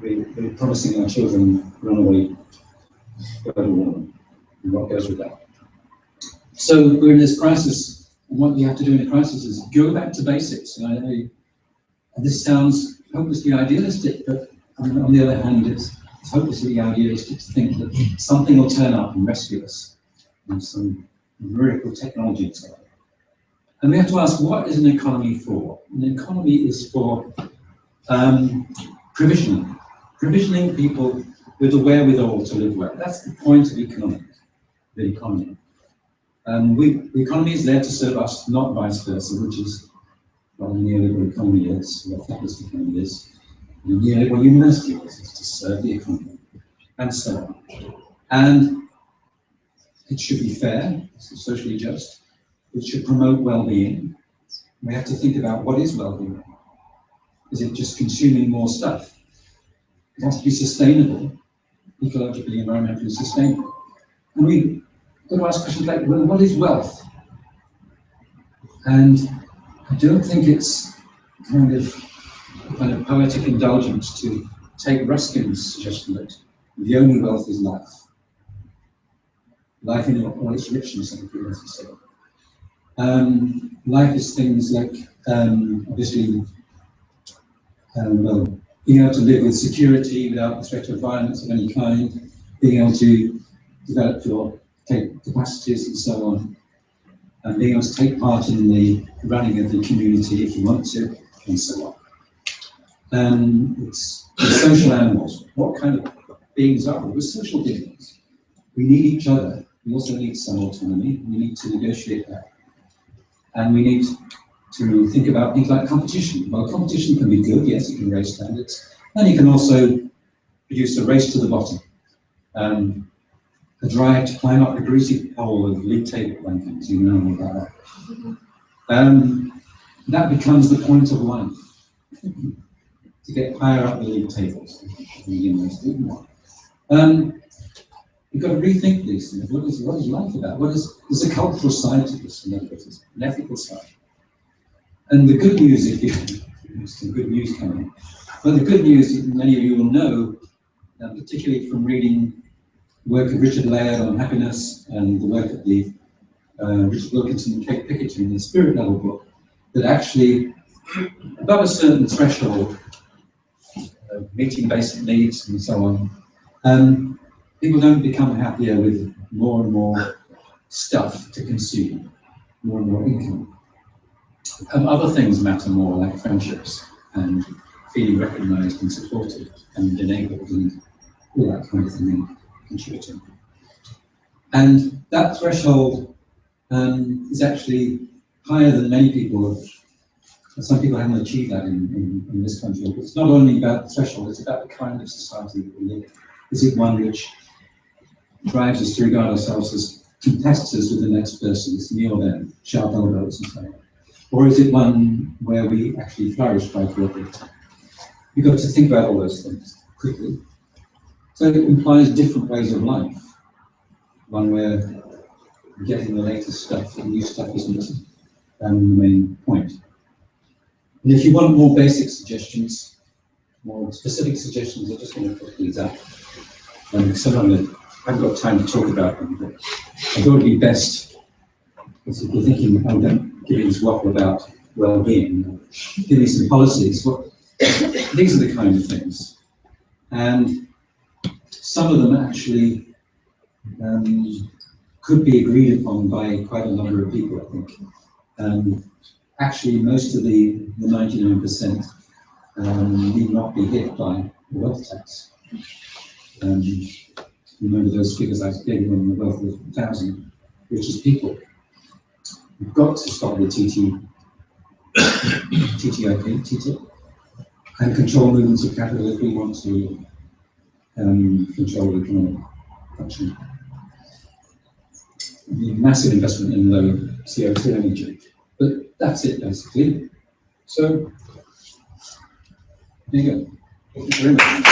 Speaker 2: we're promising our children runaway global warming, and what goes with that. So we're in this crisis, and what you have to do in a crisis is go back to basics. And this sounds hopelessly idealistic, but on the other hand, it's hopelessly idealistic to think that something will turn up and rescue us, and some miracle technology and so on. And we have to ask, what is an economy for? An economy is for provisioning people with the wherewithal to live well. That's the point of the economy. The economy is there to serve us, not vice versa, which is what a neoliberal economy is, what a capitalist economy is. And a neoliberal university is to serve the economy, and so on. And it should be fair, socially just. It should promote well-being. We have to think about what is well-being. Is it just consuming more stuff? It has to be sustainable, ecologically, environmentally sustainable. And we got to ask questions like, well, what is wealth? And I don't think it's kind of poetic indulgence to take Ruskin's suggestion that the only wealth is life. Life in all its richness, I think it has to say. Life is things like, obviously, well, being able to live with security without the threat of violence of any kind, being able to develop your capacities and so on, and being able to take part in the running of the community if you want to, and so on. It's social animals. What kind of beings are we? We're social beings. We need each other. We also need some autonomy. We need to negotiate that. And we need to think about things like competition. Well, competition can be good, yes, it can raise standards. And it can also produce a race to the bottom. A drive to climb up the greasy pole of league table rankings, you know all about that. That becomes the point of life, to get higher up the league tables. You've got to rethink these things. What is life about? There's a cultural side to this, and there's an ethical side. And the good news, if there's some good news coming, but the good news, many of you will know, particularly from reading the work of Richard Laird on happiness and the work of the Richard Wilkinson and Kate Piketty in the Spirit Level book, that actually, above a certain threshold, meeting basic needs and so on, people don't become happier with more and more stuff to consume, more and more income. Other things matter more, like friendships and feeling recognised and supported and enabled and all that kind of thing, and contributing. And that threshold is actually higher than many people have. Some people haven't achieved that in this country. But it's not only about the threshold, it's about the kind of society that we live in. Is it one which drives us to regard ourselves as competitors with the next person, it's me or them, sharp elbows and so on? Or is it one where we actually flourish by cooperating? You've got to think about all those things quickly. So it implies different ways of life. One where getting the latest stuff, the new stuff isn't the main point. And if you want more basic suggestions, more specific suggestions, I'm just going to put these up. Sometimes I haven't got time to talk about them, but I thought it'd be best, if you're thinking, oh, don't give me this waffle about well-being, give me some policies. these are the kind of things. And some of them actually could be agreed upon by quite a number of people, I think. Actually, most of the 99% need not be hit by the wealth tax. Remember those figures I gave you on the wealth of 1,000 richest people. We've got to stop the TTIP, and control movements of capital if we want to control economic function. Massive investment in low CO2 energy, but that's it basically. So there you go. Thank you very much.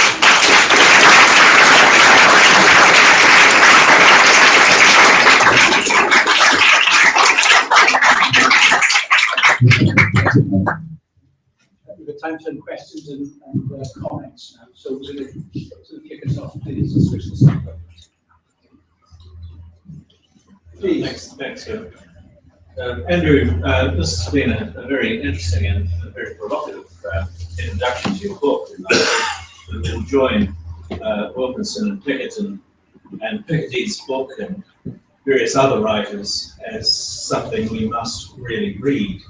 Speaker 1: We've got time for some questions and comments now. So we're going to kick us off, please. Switch this up. Please.
Speaker 3: Thanks, Andrew. This has been a very interesting and a very provocative introduction to your book. And we'll join Wilkinson and Pickett and Piketty's book and various other writers as something we must really read.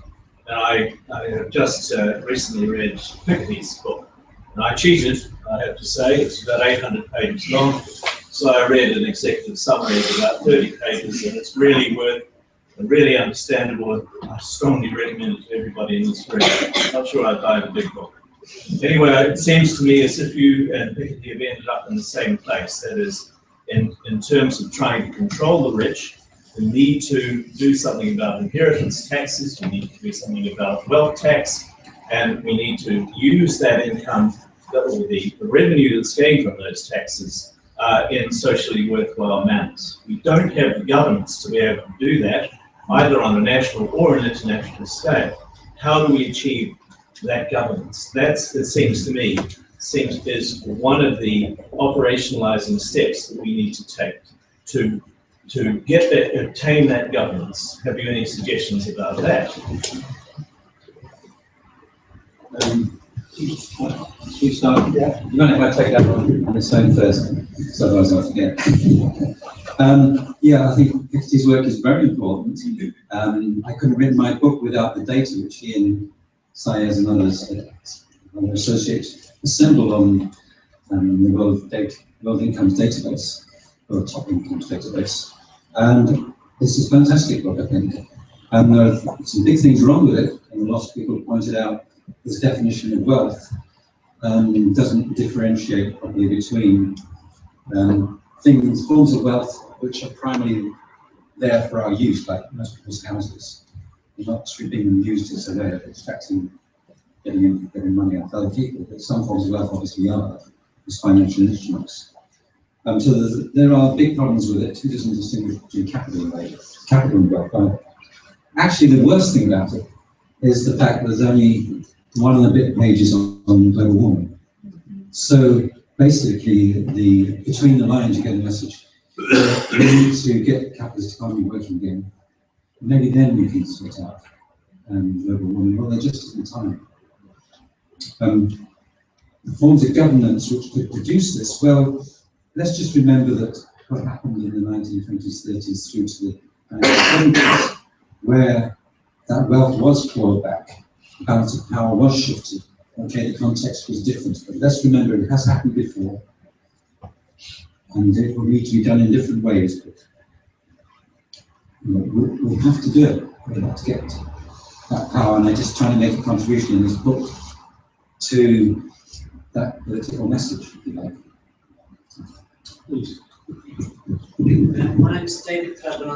Speaker 3: And I have just recently read Piketty's book, and I cheated, I have to say. It's about 800 pages long, so I read an executive summary of about 30 pages, and it's really worth and really understandable, and I strongly recommend it to everybody in this room. I'm not sure I'd buy the big book. Anyway, it seems to me as if you and Piketty have ended up in the same place, that is, in terms of trying to control the rich. We need to do something about inheritance taxes, we need to do something about wealth tax, and we need to use that income, or the revenue that's gained from those taxes, in socially worthwhile manners. We don't have the governance to be able to do that, either on a national or an international scale. How do we achieve that governance? That's, it seems to me, is one of the operationalizing steps that we need to take to get that, obtain that governance. Have you any suggestions about that?
Speaker 2: You start? Yeah. You mind if I take that one on its own first, so otherwise I'll forget. Yeah, I think Piketty's work is very important. I couldn't have written my book without the data which he and Sayers and others, other associates, assembled on the World Incomes database, or Top Incomes database. And this is a fantastic book, I think. And there are some big things wrong with it, and a lot of people pointed out this definition of wealth doesn't differentiate properly between forms of wealth which are primarily there for our use, like most people's houses. They're not being used as a way of extracting, getting money out of other people, but some forms of wealth obviously are, as financial instruments. So there are big problems with it. Who doesn't distinguish between capital and wealth? Actually, the worst thing about it is the fact that there's only 1 and a bit pages on global warming. So basically, between the lines, you get a message. We need to get the capitalist economy working again. Maybe then we can sort out global warming. Well, there just isn't time. The forms of governance which could produce this, well, let's just remember that what happened in the 1920s, 30s through to the 1970s, where that wealth was clawed back, the balance of power was shifted. Okay, the context was different, but let's remember it has happened before, and it will need to be done in different ways. But we'll have to do it. We'll have to get that power, and I'm just trying to make a contribution in this book to that political message, if you like. Please.
Speaker 4: My name's David Clubb, and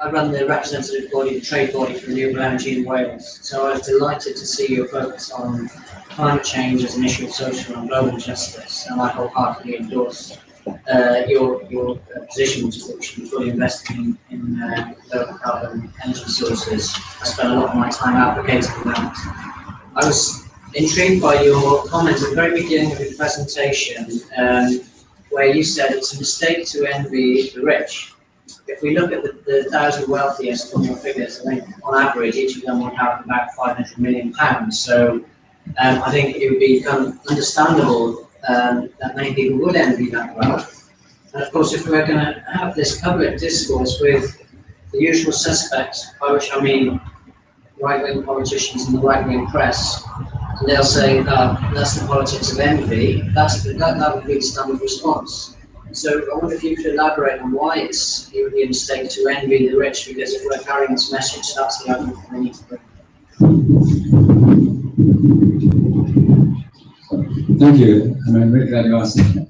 Speaker 4: I run the representative body, the trade body for renewable energy in Wales. So I was delighted to see your focus on climate change as an issue of social and global justice, and I wholeheartedly endorse your position, which is that we should be fully investing in low carbon energy sources. I spent a lot of my time advocating that. I was intrigued by your comment at the very beginning of your presentation, where you said it's a mistake to envy the rich. If we look at the 1,000 wealthiest from your figures, I think on average each of them would have about £500 million. So I think it would be kind of understandable that many people would envy that wealth. And of course, if we're going to have this public discourse with the usual suspects, by which I mean right-wing politicians and the right-wing press, and they'll say that's the politics of envy, that would be the standard response. So I wonder if you could elaborate on why it would be a mistake to envy the rich, because if we're carrying this message, that's the argument we need to bring.
Speaker 2: Thank you, and I'm really glad you asked that.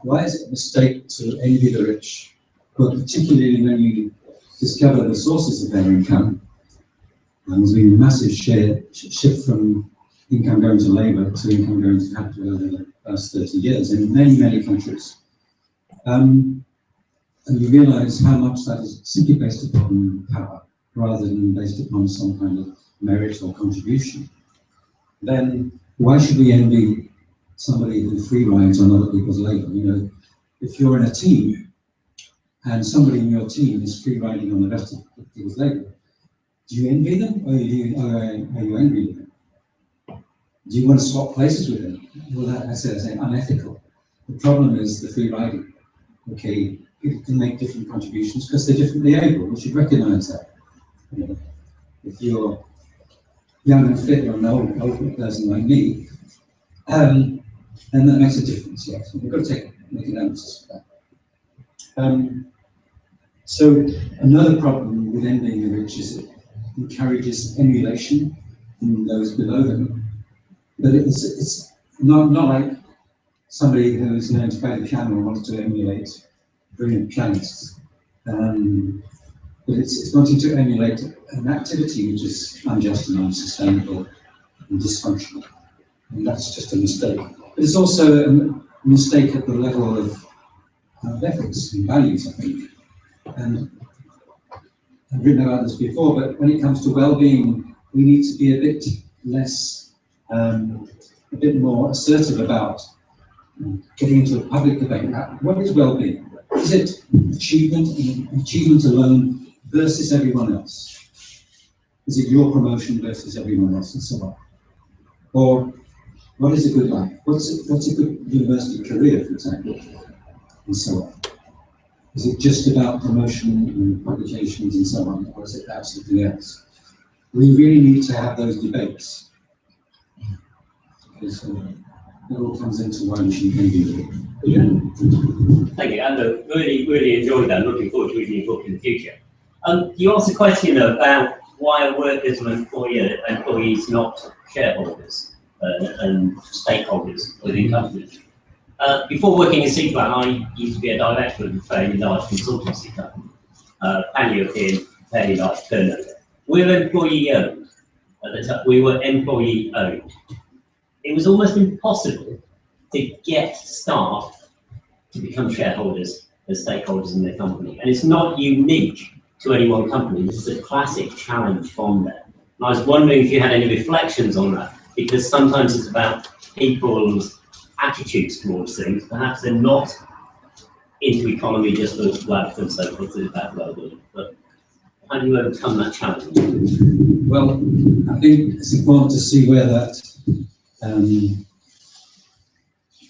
Speaker 2: Why is it a mistake to envy the rich? Well, particularly when you discover the sources of their income. And there's been a massive shift from income going to labour to income going to capital over the last 30 years in many, many countries. And you realise how much that is simply based upon power, rather than based upon some kind of merit or contribution. Then why should we envy somebody who free rides on other people's labour? You know, if you're in a team and somebody in your team is free riding on the rest of people's labour, do you envy them, or are you angry with them? Do you want to swap places with them? Well, that's unethical. The problem is the free riding. Okay, people can make different contributions because they're differently able. We should recognise that. You know, if you're young and fit or an old person like me, then that makes a difference. Yes, we've got to make an emphasis for that. So another problem with envying the rich is it encourages emulation in those below them. But it's not like somebody who's learned to play the piano and wants to emulate brilliant pianists. But it's wanting to emulate an activity which is unjust and unsustainable and dysfunctional. And that's just a mistake. But it's also a mistake at the level of ethics and values, I think. And I've written about this before, but when it comes to well-being, we need to be a bit less, a bit more assertive about getting into a public debate. What is well-being? Is it achievement alone versus everyone else? Is it your promotion versus everyone else, and so on? Or what is a good life? What's a good university career, for example, and so on? Is it just about promotion and publications and so on, or is it about something else? We really need to have those debates. Because it all comes into why we should envy it.
Speaker 5: Thank you, and really enjoyed that. Looking forward to reading your book in the future. You asked a question about why are workers and employees not shareholders and stakeholders within companies. Before working in Sequan, I used to be a director of a fairly large consultancy company, pan-European, fairly large turnover. We were employee owned. At the time, we were employee owned. It was almost impossible to get staff to become shareholders as stakeholders in their company. And it's not unique to any one company. This is a classic challenge from them. And I was wondering if you had any reflections on that, because sometimes it's about people's attitudes towards things. Perhaps they're not into economy just for wealth and so forth, it's about well-being. But how do you overcome that challenge?
Speaker 2: Well, I think it's important to see where that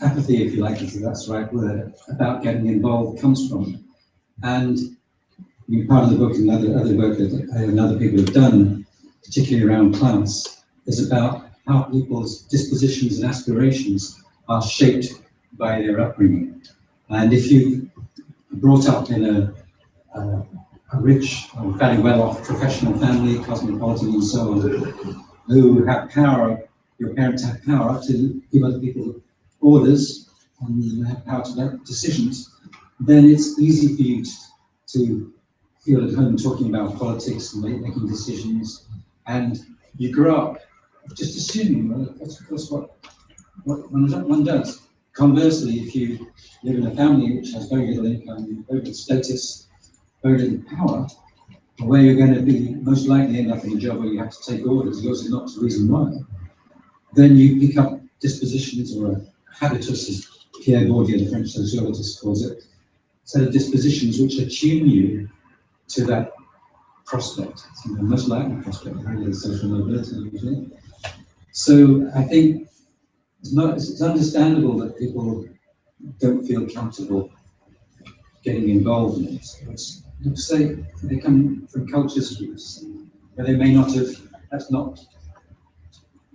Speaker 2: apathy, if you like, if that's the right word, about getting involved comes from. And part of the book and other work that I and other people have done, particularly around class, is about how people's dispositions and aspirations are shaped by their upbringing. And if you are brought up in a rich or fairly well-off professional family, cosmopolitan and so on, who have power, your parents have power to give other people orders and have power to make decisions, then it's easy for you to feel at home talking about politics and making decisions, and you grow up just assuming, well, that's of course what one does. Conversely, if you live in a family which has very little income, very little status, very little power, where you're going to be most likely end up in a job where you have to take orders, yours is not the reason why, then you pick up dispositions or a habitus, as Pierre Bourdieu, the French sociologist, calls it, set of dispositions which attune you to that prospect, most likely prospect, very little social mobility usually. So I think it's understandable that people don't feel comfortable getting involved in it. Because they come from cultures where they may not have, that's not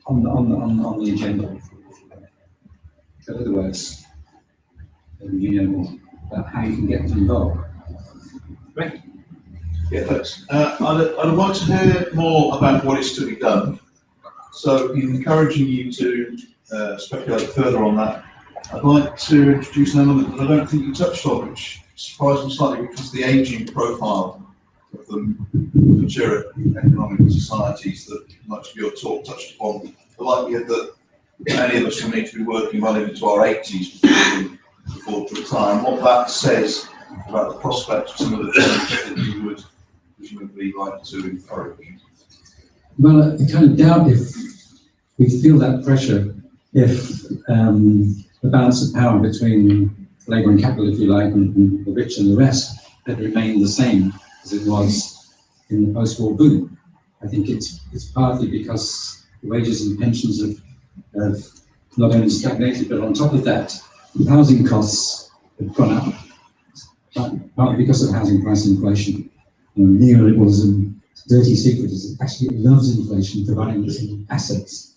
Speaker 2: on the agenda. But otherwise, you know more about how you can get involved.
Speaker 3: Great.
Speaker 6: Yeah, thanks. I'd like to hear more about what is to be done. So, encouraging you to speculate further on that, I'd like to introduce an element that I don't think you touched on, which surprised me slightly, which is the ageing profile of the mature economic societies that much of your talk touched upon. The likelihood that many of us will need to be working well into our 80s before to retire, and what that says about the prospect of some of the benefits that you would presumably like to encourage.
Speaker 2: Well, I kind of doubt if we feel that pressure if the balance of power between labour and capital, if you like, and the rich and the rest had remained the same as it was in the post-war boom. I think it's partly because the wages and pensions have not only stagnated, but on top of that, housing costs have gone up, partly because of housing price inflation. Neoliberalism, dirty secret is it actually loves inflation, providing some assets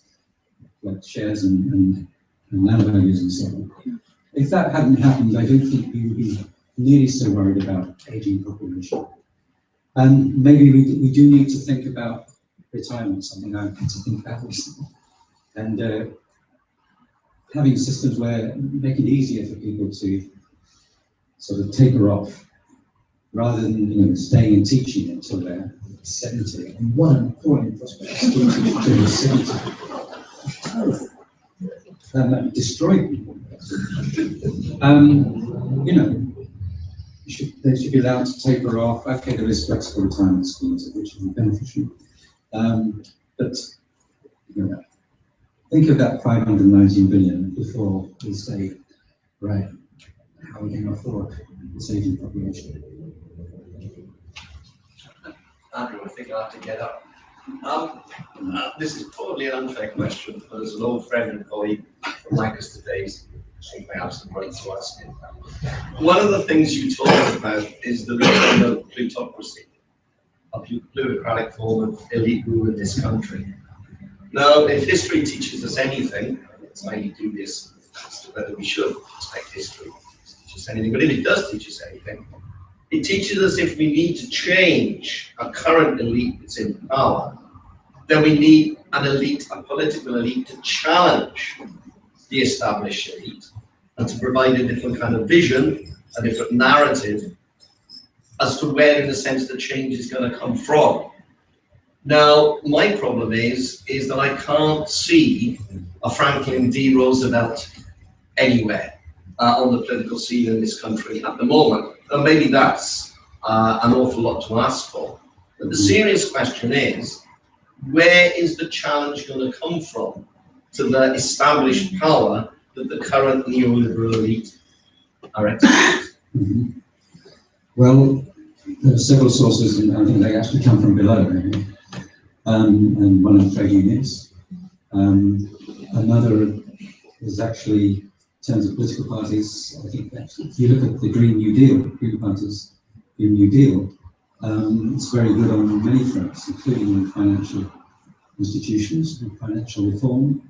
Speaker 2: like shares and land values and so on. If that hadn't happened, I don't think we would be nearly so worried about aging population. And maybe we do need to think about retirement, something I've had to think about recently. And having systems where make it easier for people to sort of taper off, rather than staying and teaching until they're 70. And what an appalling prospect to teach 70. And that destroyed people. They should be allowed to taper off. Okay, there is flexible retirement schemes which are beneficial. But think of that 519 billion before we say, right, how are we going to afford this aging population?
Speaker 7: Andrew, I think I'll have to get up. This is probably an unfair question, but as an old friend and colleague from Lancaster days, I think I have some right to ask it. One of the things you talked about is the return of plutocracy, a plutocratic form of elite rule in this country. Now, if history teaches us anything, it's why you do this as to whether we should expect history to teach us anything, but if it does teach us anything, it teaches us if we need to change a current elite that's in power, then we need an elite, a political elite, to challenge the established elite and to provide a different kind of vision, a different narrative as to where, in a sense, the change is going to come from. Now, my problem is that I can't see a Franklin D. Roosevelt anywhere on the political scene in this country at the moment. And maybe that's an awful lot to ask for. But the serious question is, where is the challenge going to come from to the established power that the current neoliberal elite are exercising?
Speaker 2: Well, there are several sources, and I think they actually come from below, maybe. And one of the trade unions. Another is actually, in terms of political parties, I think that if you look at the Green New Deal, Green Party's Green New Deal, it's very good on many fronts, including financial institutions and financial reform.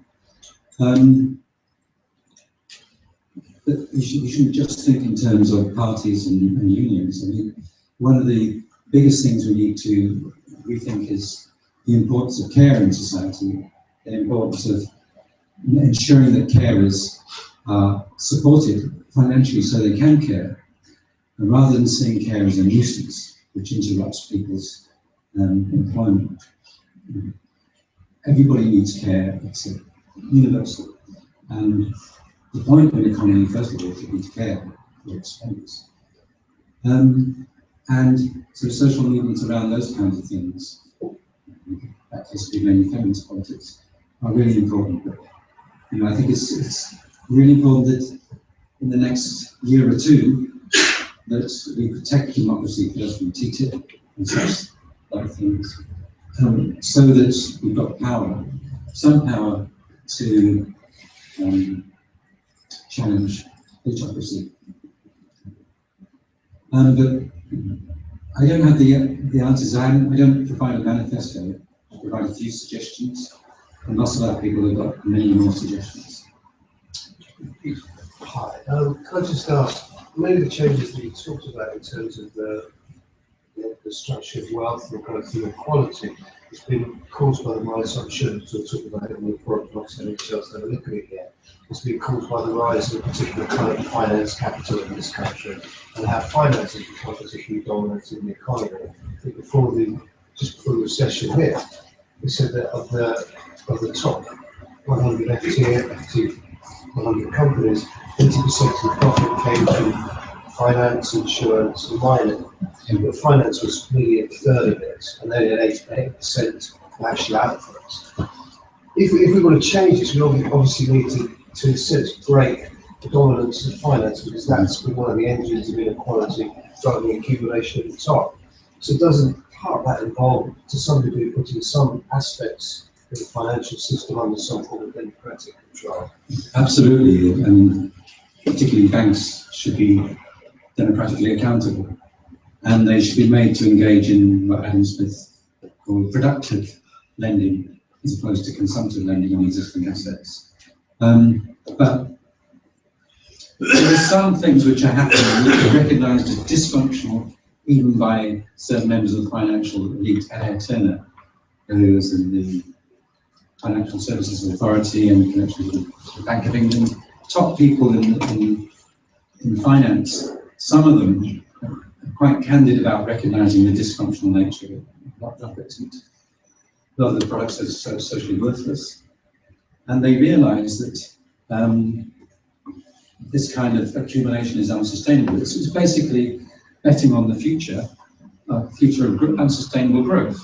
Speaker 2: But you shouldn't just think in terms of parties and unions. I mean, one of the biggest things we need to rethink is the importance of care in society, the importance of ensuring that carers are supported financially so they can care, and rather than seeing care as a nuisance which interrupts people's employment. Everybody needs care, it's universal. And the point of an economy, first of all, should be to care for its members. And so social movements around those kinds of things, that case would be mainly feminist politics, are really important. But, I think it's really important that in the next year or two, that we protect democracy first from TTIP and such like things, so that we've got power some power to challenge plutocracy. But I don't have the answers. I don't provide a manifesto. I provide a few suggestions, and lots of other people have got many more suggestions.
Speaker 8: Hi, can I just ask, many of the changes that you talked about in terms of the structure of wealth and kind of inequality has been caused by my assumption, to talk about it in the report, not saying anything else that I'm looking at yet, it's been caused by the rise of a particular kind of finance capital in this country and how finance has become particularly dominant in the economy. I think just before the recession hit, we said that of the top 100 FT 100 companies, 80% of the profit came from finance, insurance, and mining. But finance was nearly a third of it, and then 8% of actual outputs. If we want to change this, we obviously need to in a sense, break the dominance of finance, because that's been one of the engines of inequality, driving accumulation at the top. So doesn't part of that involve, to some degree, putting some aspects of the financial system under some form of democratic control?
Speaker 2: Absolutely, and particularly banks should be democratically accountable, and they should be made to engage in what Adam Smith called productive lending, as opposed to consumptive lending on existing assets. But there are some things which are happening which are recognised as dysfunctional even by certain members of the financial elite at Ed Turner, who is in the Financial Services Authority and connection with the Bank of England. Top people in finance, some of them are quite candid about recognising the dysfunctional nature of it. A lot of the products are socially worthless. And they realise that this kind of accumulation is unsustainable. It's basically betting on the future of unsustainable growth.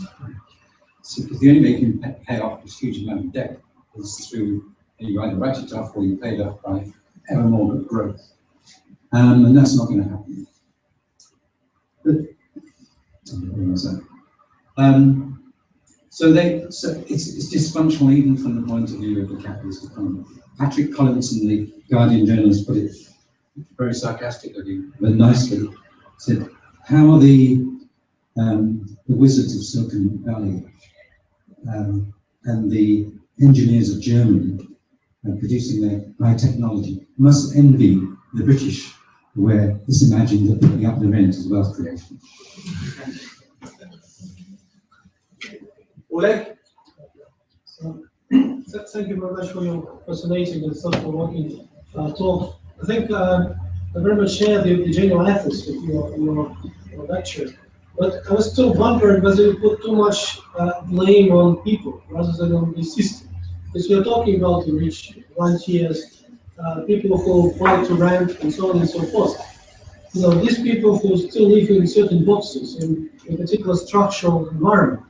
Speaker 2: So the only way you can pay off this huge amount of debt is through, you either write it off or you pay it off by ever more growth. And that's not going to happen. But, where was that? So it's dysfunctional even from the point of view of the capitalist economy. Patrick Collinson, the Guardian journalist, put it very sarcastically but nicely. Said, "How are the wizards of Silicon Valley and the engineers of Germany producing their high technology must envy the British, where it's imagined that picking up the rent is wealth creation."
Speaker 9: Oleg? Thank you very much for your fascinating and thought-provoking talk. I think I very much share the general ethics of your lecture, but I was still wondering whether you put too much blame on people rather than on the system. Because you're talking about the rich, rentiers, people who buy to rent, and so on and so forth. You know, these people who still live in certain boxes in a particular structural environment,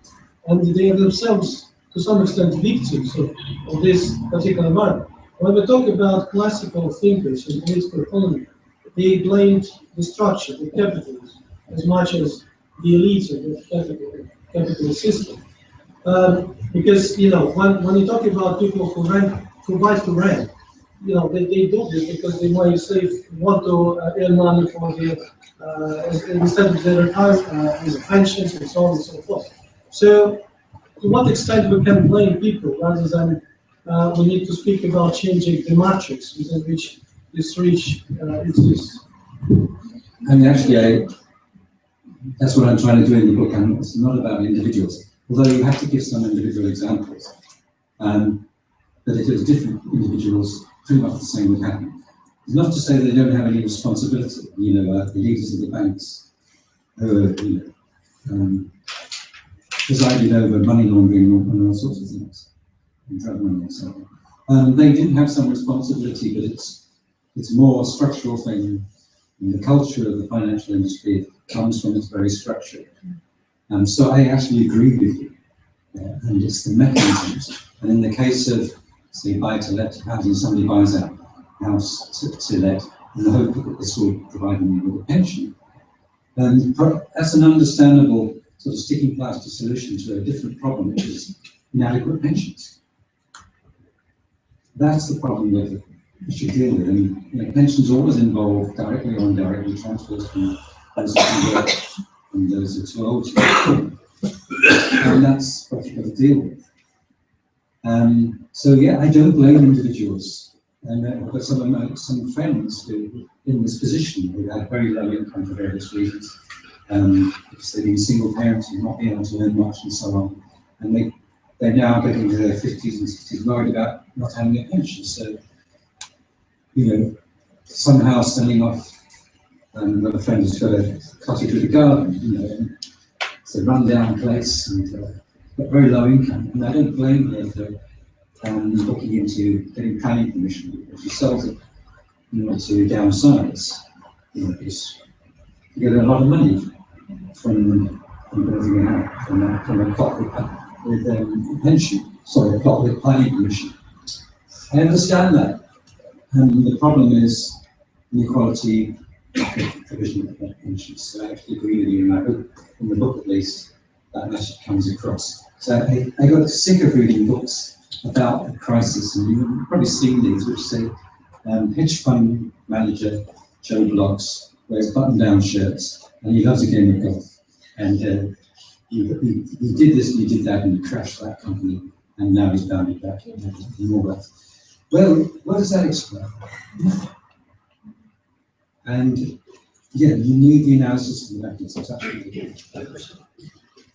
Speaker 9: and they are themselves, to some extent, victims of this particular environment. When we talk about classical thinkers in political economy, they blamed the structure, the capitalism, as much as the elite of the capitalist system. Because, you know, when you talk about people who buy to rent, you know, they do this because they want to earn money for instead of their retirement, pensions and so on and so forth. So, to what extent we can blame people rather than we need to speak about changing the matrix within which this rich exists?
Speaker 2: And actually, that's what I'm trying to do in the book. And it's not about individuals, although you have to give some individual examples. But if it was different individuals, pretty much the same would happen. It's not to say they don't have any responsibility. You know, the leaders of the banks who are, you know, presided over money laundering and all sorts of things, and drug money and so on. They did have some responsibility, but it's more a structural thing. And the culture of the financial industry comes from its very structure. So I actually agree with you. And it's the mechanisms. And in the case of, say, buy-to-let housing, somebody buys a house to let in the hope that this will provide them with a pension. And that's an understandable sort of sticking plaster solution to a different problem, which is inadequate pensions. that's the problem that we should deal with. And pensions always involve directly or indirectly transfers from those who can work and those who are too old to work. And that's what you've got to deal with. So yeah, I don't blame individuals. And I've got some friends who, in this position, who had very low income for various reasons, because they've been single parents and not being able to earn much and so on. And they're now getting into their 50s and 60s worried about not having a pension. So, somehow sending off, another friend has got a cottage with a garden, and it's a rundown place and got very low income. And I don't blame her for looking into getting planning permission, because she sells it in order to downsize, because you get a lot of money from building a house, from a plot with pension, sorry, a plot with planning permission. I understand that. And the problem is inequality provision of pensions. So I actually agree with you, and I hope in the book at least that message comes across. So I got sick of reading books about the crisis, and you've probably seen these, which say hedge fund manager Joe Bloggs wears button-down shirts and he loves a game of golf. And he did this and he did that and he crashed that company, and now he's bounded back and more wealth. Well, what does that explain? And yeah, you need the analysis of the mechanisms.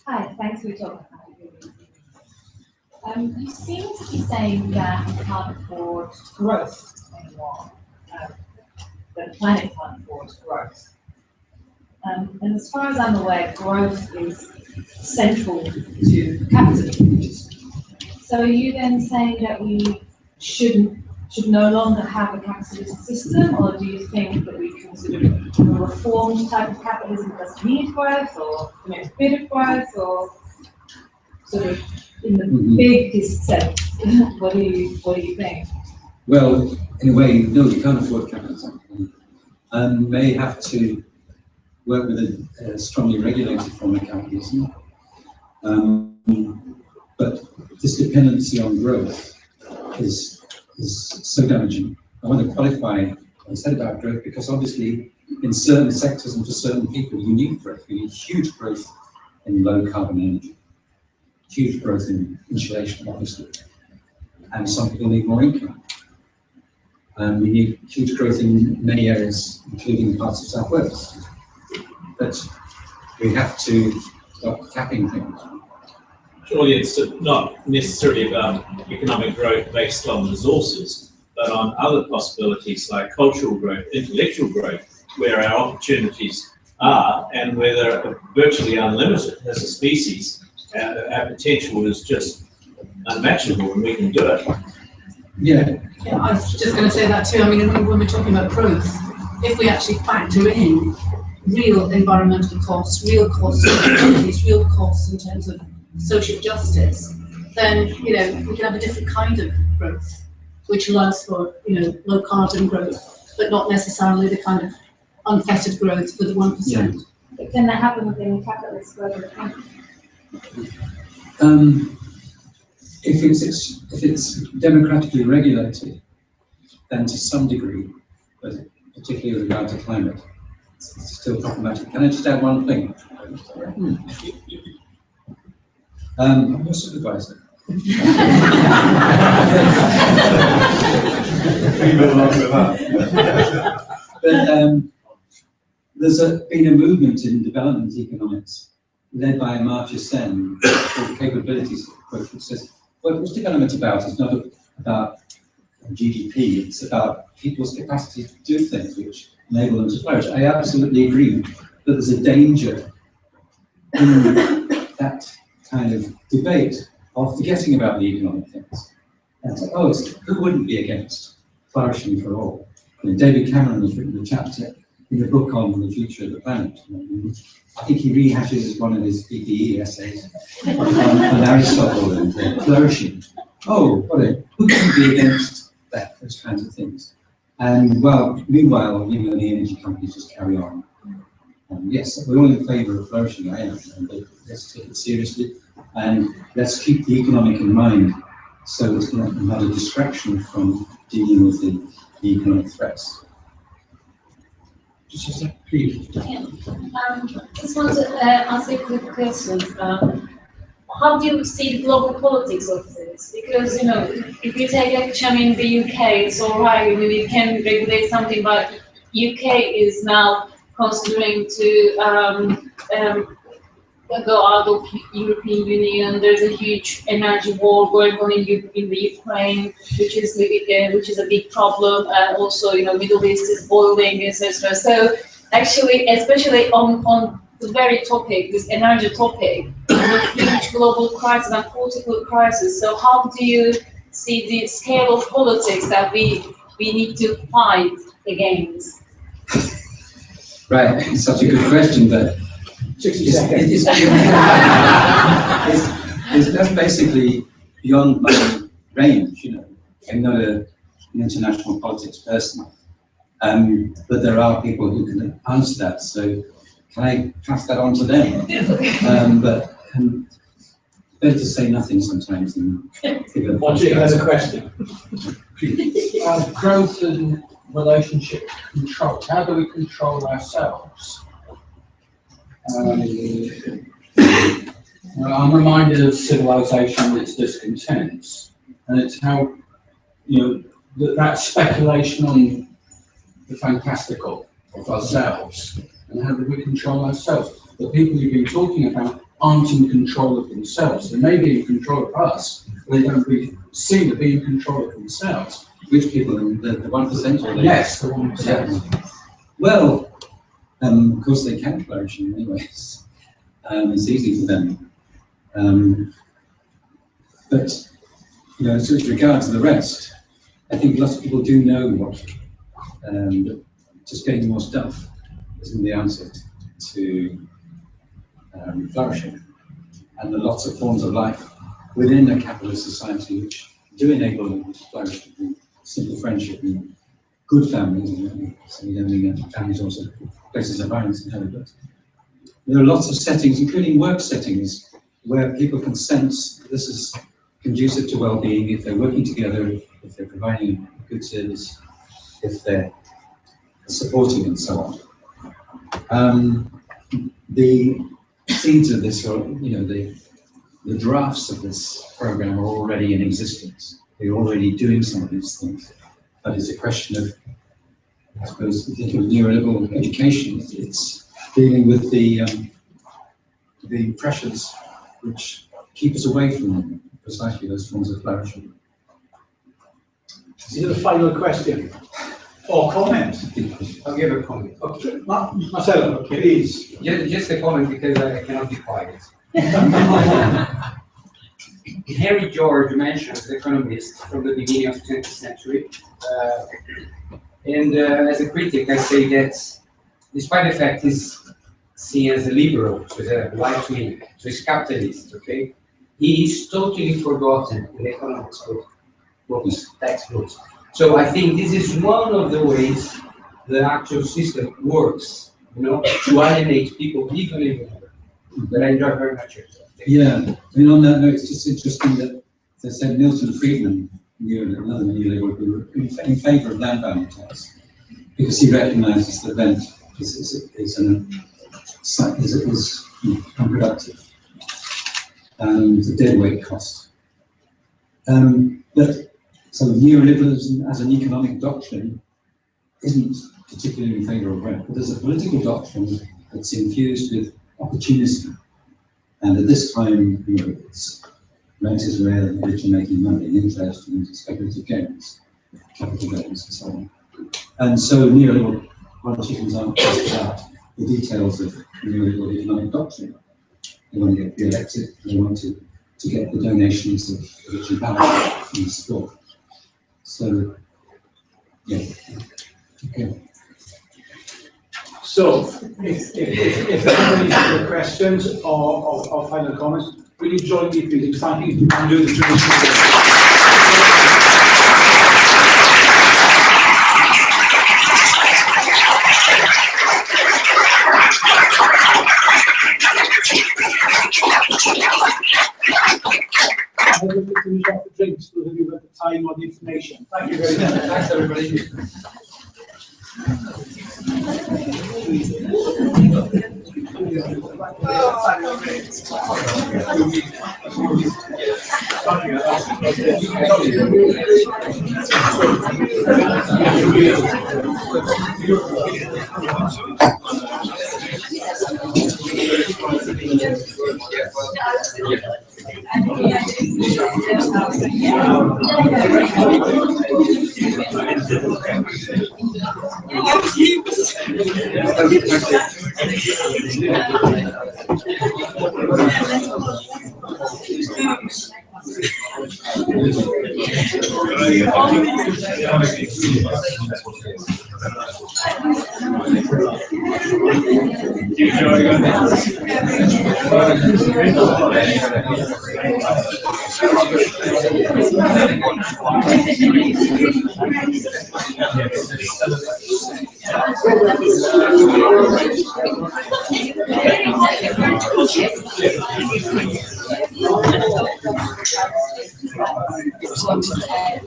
Speaker 10: Hi, thanks for talking. You seem to be saying that you can't afford growth anymore. The planet can't afford growth. And as far as I'm aware, growth is central to capitalism. So are you then saying that we should no longer have a capitalist system, or do you think that we can sort of a reformed type of capitalism doesn't need growth, or a bit of growth, or sort of in the biggest sense? What do you think?
Speaker 2: Well, in a way, no, you can't afford capitalism. And may have to work with a strongly regulated form of capitalism. But this dependency on growth is so damaging. I want to qualify what I said about growth, because obviously in certain sectors and for certain people you need growth. You need huge growth in low carbon energy, huge growth in insulation, obviously, and some people need more income. We need huge growth in many areas, including parts of Southwest. But we have to stop capping things.
Speaker 3: Surely it's not necessarily about economic growth based on resources, but on other possibilities like cultural growth, intellectual growth, where our opportunities are, and where they're virtually unlimited as a species. Our potential is just unmatchable, and we can do it.
Speaker 2: Yeah.
Speaker 11: Yeah, I was just going to say that too. I mean, when we're talking about growth, if we actually factor in real environmental costs, real costs of communities, real costs in terms of social justice, then we can have a different kind of growth, which allows for low carbon growth, but not necessarily the kind of unfettered growth for the 1%.
Speaker 2: Yeah.
Speaker 10: But can that happen within a capitalist global economy?
Speaker 2: If it's democratically regulated, then to some degree, but particularly with regard to climate, it's still problematic. Can I just add one thing? I'm your supervisor. But there's been a movement in development economics led by Amartya Sen called the Capabilities Approach, which says, well, what's development about? It's not about GDP, it's about people's capacity to do things which enable them to flourish. I absolutely agree that there's a danger in that kind of debate of forgetting about the economic things. And it's like, who wouldn't be against flourishing for all? David Cameron has written a chapter in a book on the future of the planet. I think he rehashes one of his PPE essays on Aristotle and flourishing. Who can be against that, those kinds of things? And meanwhile, the energy companies just carry on. Yes, we're all in favour of flourishing, I am, but let's take it seriously, and let's keep the economic in mind, so it's not a distraction from dealing with the economic threats.
Speaker 12: Just a sec, please.
Speaker 13: Yeah. Just want to ask you a quick question. How do you see the global politics of this? Because, you know, if you take action in the UK, it's all right, I mean, we can regulate something, but UK is now considering to go out of European Union. There's a huge energy war going on in the Ukraine, which is a big problem. Also, you know, Middle East is boiling, etc. So, actually, especially on the very topic, this energy topic, a huge global crisis and political crisis. So, how do you see the scale of politics that we need to fight against?
Speaker 2: Right, it's such a good question, but
Speaker 1: 60 seconds.
Speaker 2: That's basically beyond my range, you know. I'm not an international politics person, but there are people who can answer that. So can I pass that on to them? But better to say nothing sometimes than give a
Speaker 1: What's the question?
Speaker 12: Growth and relationship control. How do we control ourselves? I'm reminded of civilization and its discontents, and it's how, you know, that speculation on the fantastical of ourselves, and how do we control ourselves? The people you've been talking about aren't in control of themselves. They may be in control of us, but they don't really seem to be in control of themselves.
Speaker 2: Which people, the 1% or the...
Speaker 12: Yes, the 1%.
Speaker 2: Well, of course they can flourish in many ways. It's easy for them. But, you know, so with regard to the rest, I think lots of people do know what, just getting more stuff isn't the answer to flourishing. And there are lots of forms of life within a capitalist society which do enable them to flourish, simple friendship and good families, and so we don't mean that families also places of violence and hell, but there are lots of settings, including work settings, where people can sense this is conducive to well-being if they're working together, if they're providing a good service, if they're supporting and so on. The seeds of this, or you know, the drafts of this program are already in existence. They're already doing some of these things, but it's a question of, I suppose, if you think of neoliberal education, it's dealing with the pressures which keep us away from precisely those forms of flourishing.
Speaker 1: Is it a final question or comment?
Speaker 14: I'll give a comment.
Speaker 1: Okay, Marcelo, please.
Speaker 14: Just a comment because I cannot be quiet. Henry George mentions economists from the beginning of the 20th century. And as a critic, I say that despite the fact he's seen as a liberal, so a right wing, so he's capitalist, okay? He is totally forgotten in the economics books, textbooks. So I think this is one of the ways the actual system works, you know, to alienate people, even if that I enjoy very much.
Speaker 2: Yeah, I mean, on that note, it's just interesting that, as I said, Milton Friedman, another neoliberal, who were in favour of land value tax, because he recognises that rent is unproductive and a dead weight cost. But so neoliberalism as an economic doctrine isn't particularly in favour of rent, but there's a political doctrine that's infused with opportunity. And at this time, you know, rent is where the rich are making money, interest and speculative gains, capital gains and so on. And so neoliberal politicians aren't just about the details of neoliberal economic doctrine. They want to get re-elected, they want to get the donations of the rich and powerful and support. So, yeah, okay.
Speaker 1: So, if there are any further questions or final comments, will you join me please in thanking and do the traditional. Drinks. time or the information. Thank you very much.
Speaker 7: Thanks, everybody.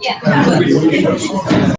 Speaker 13: Yeah.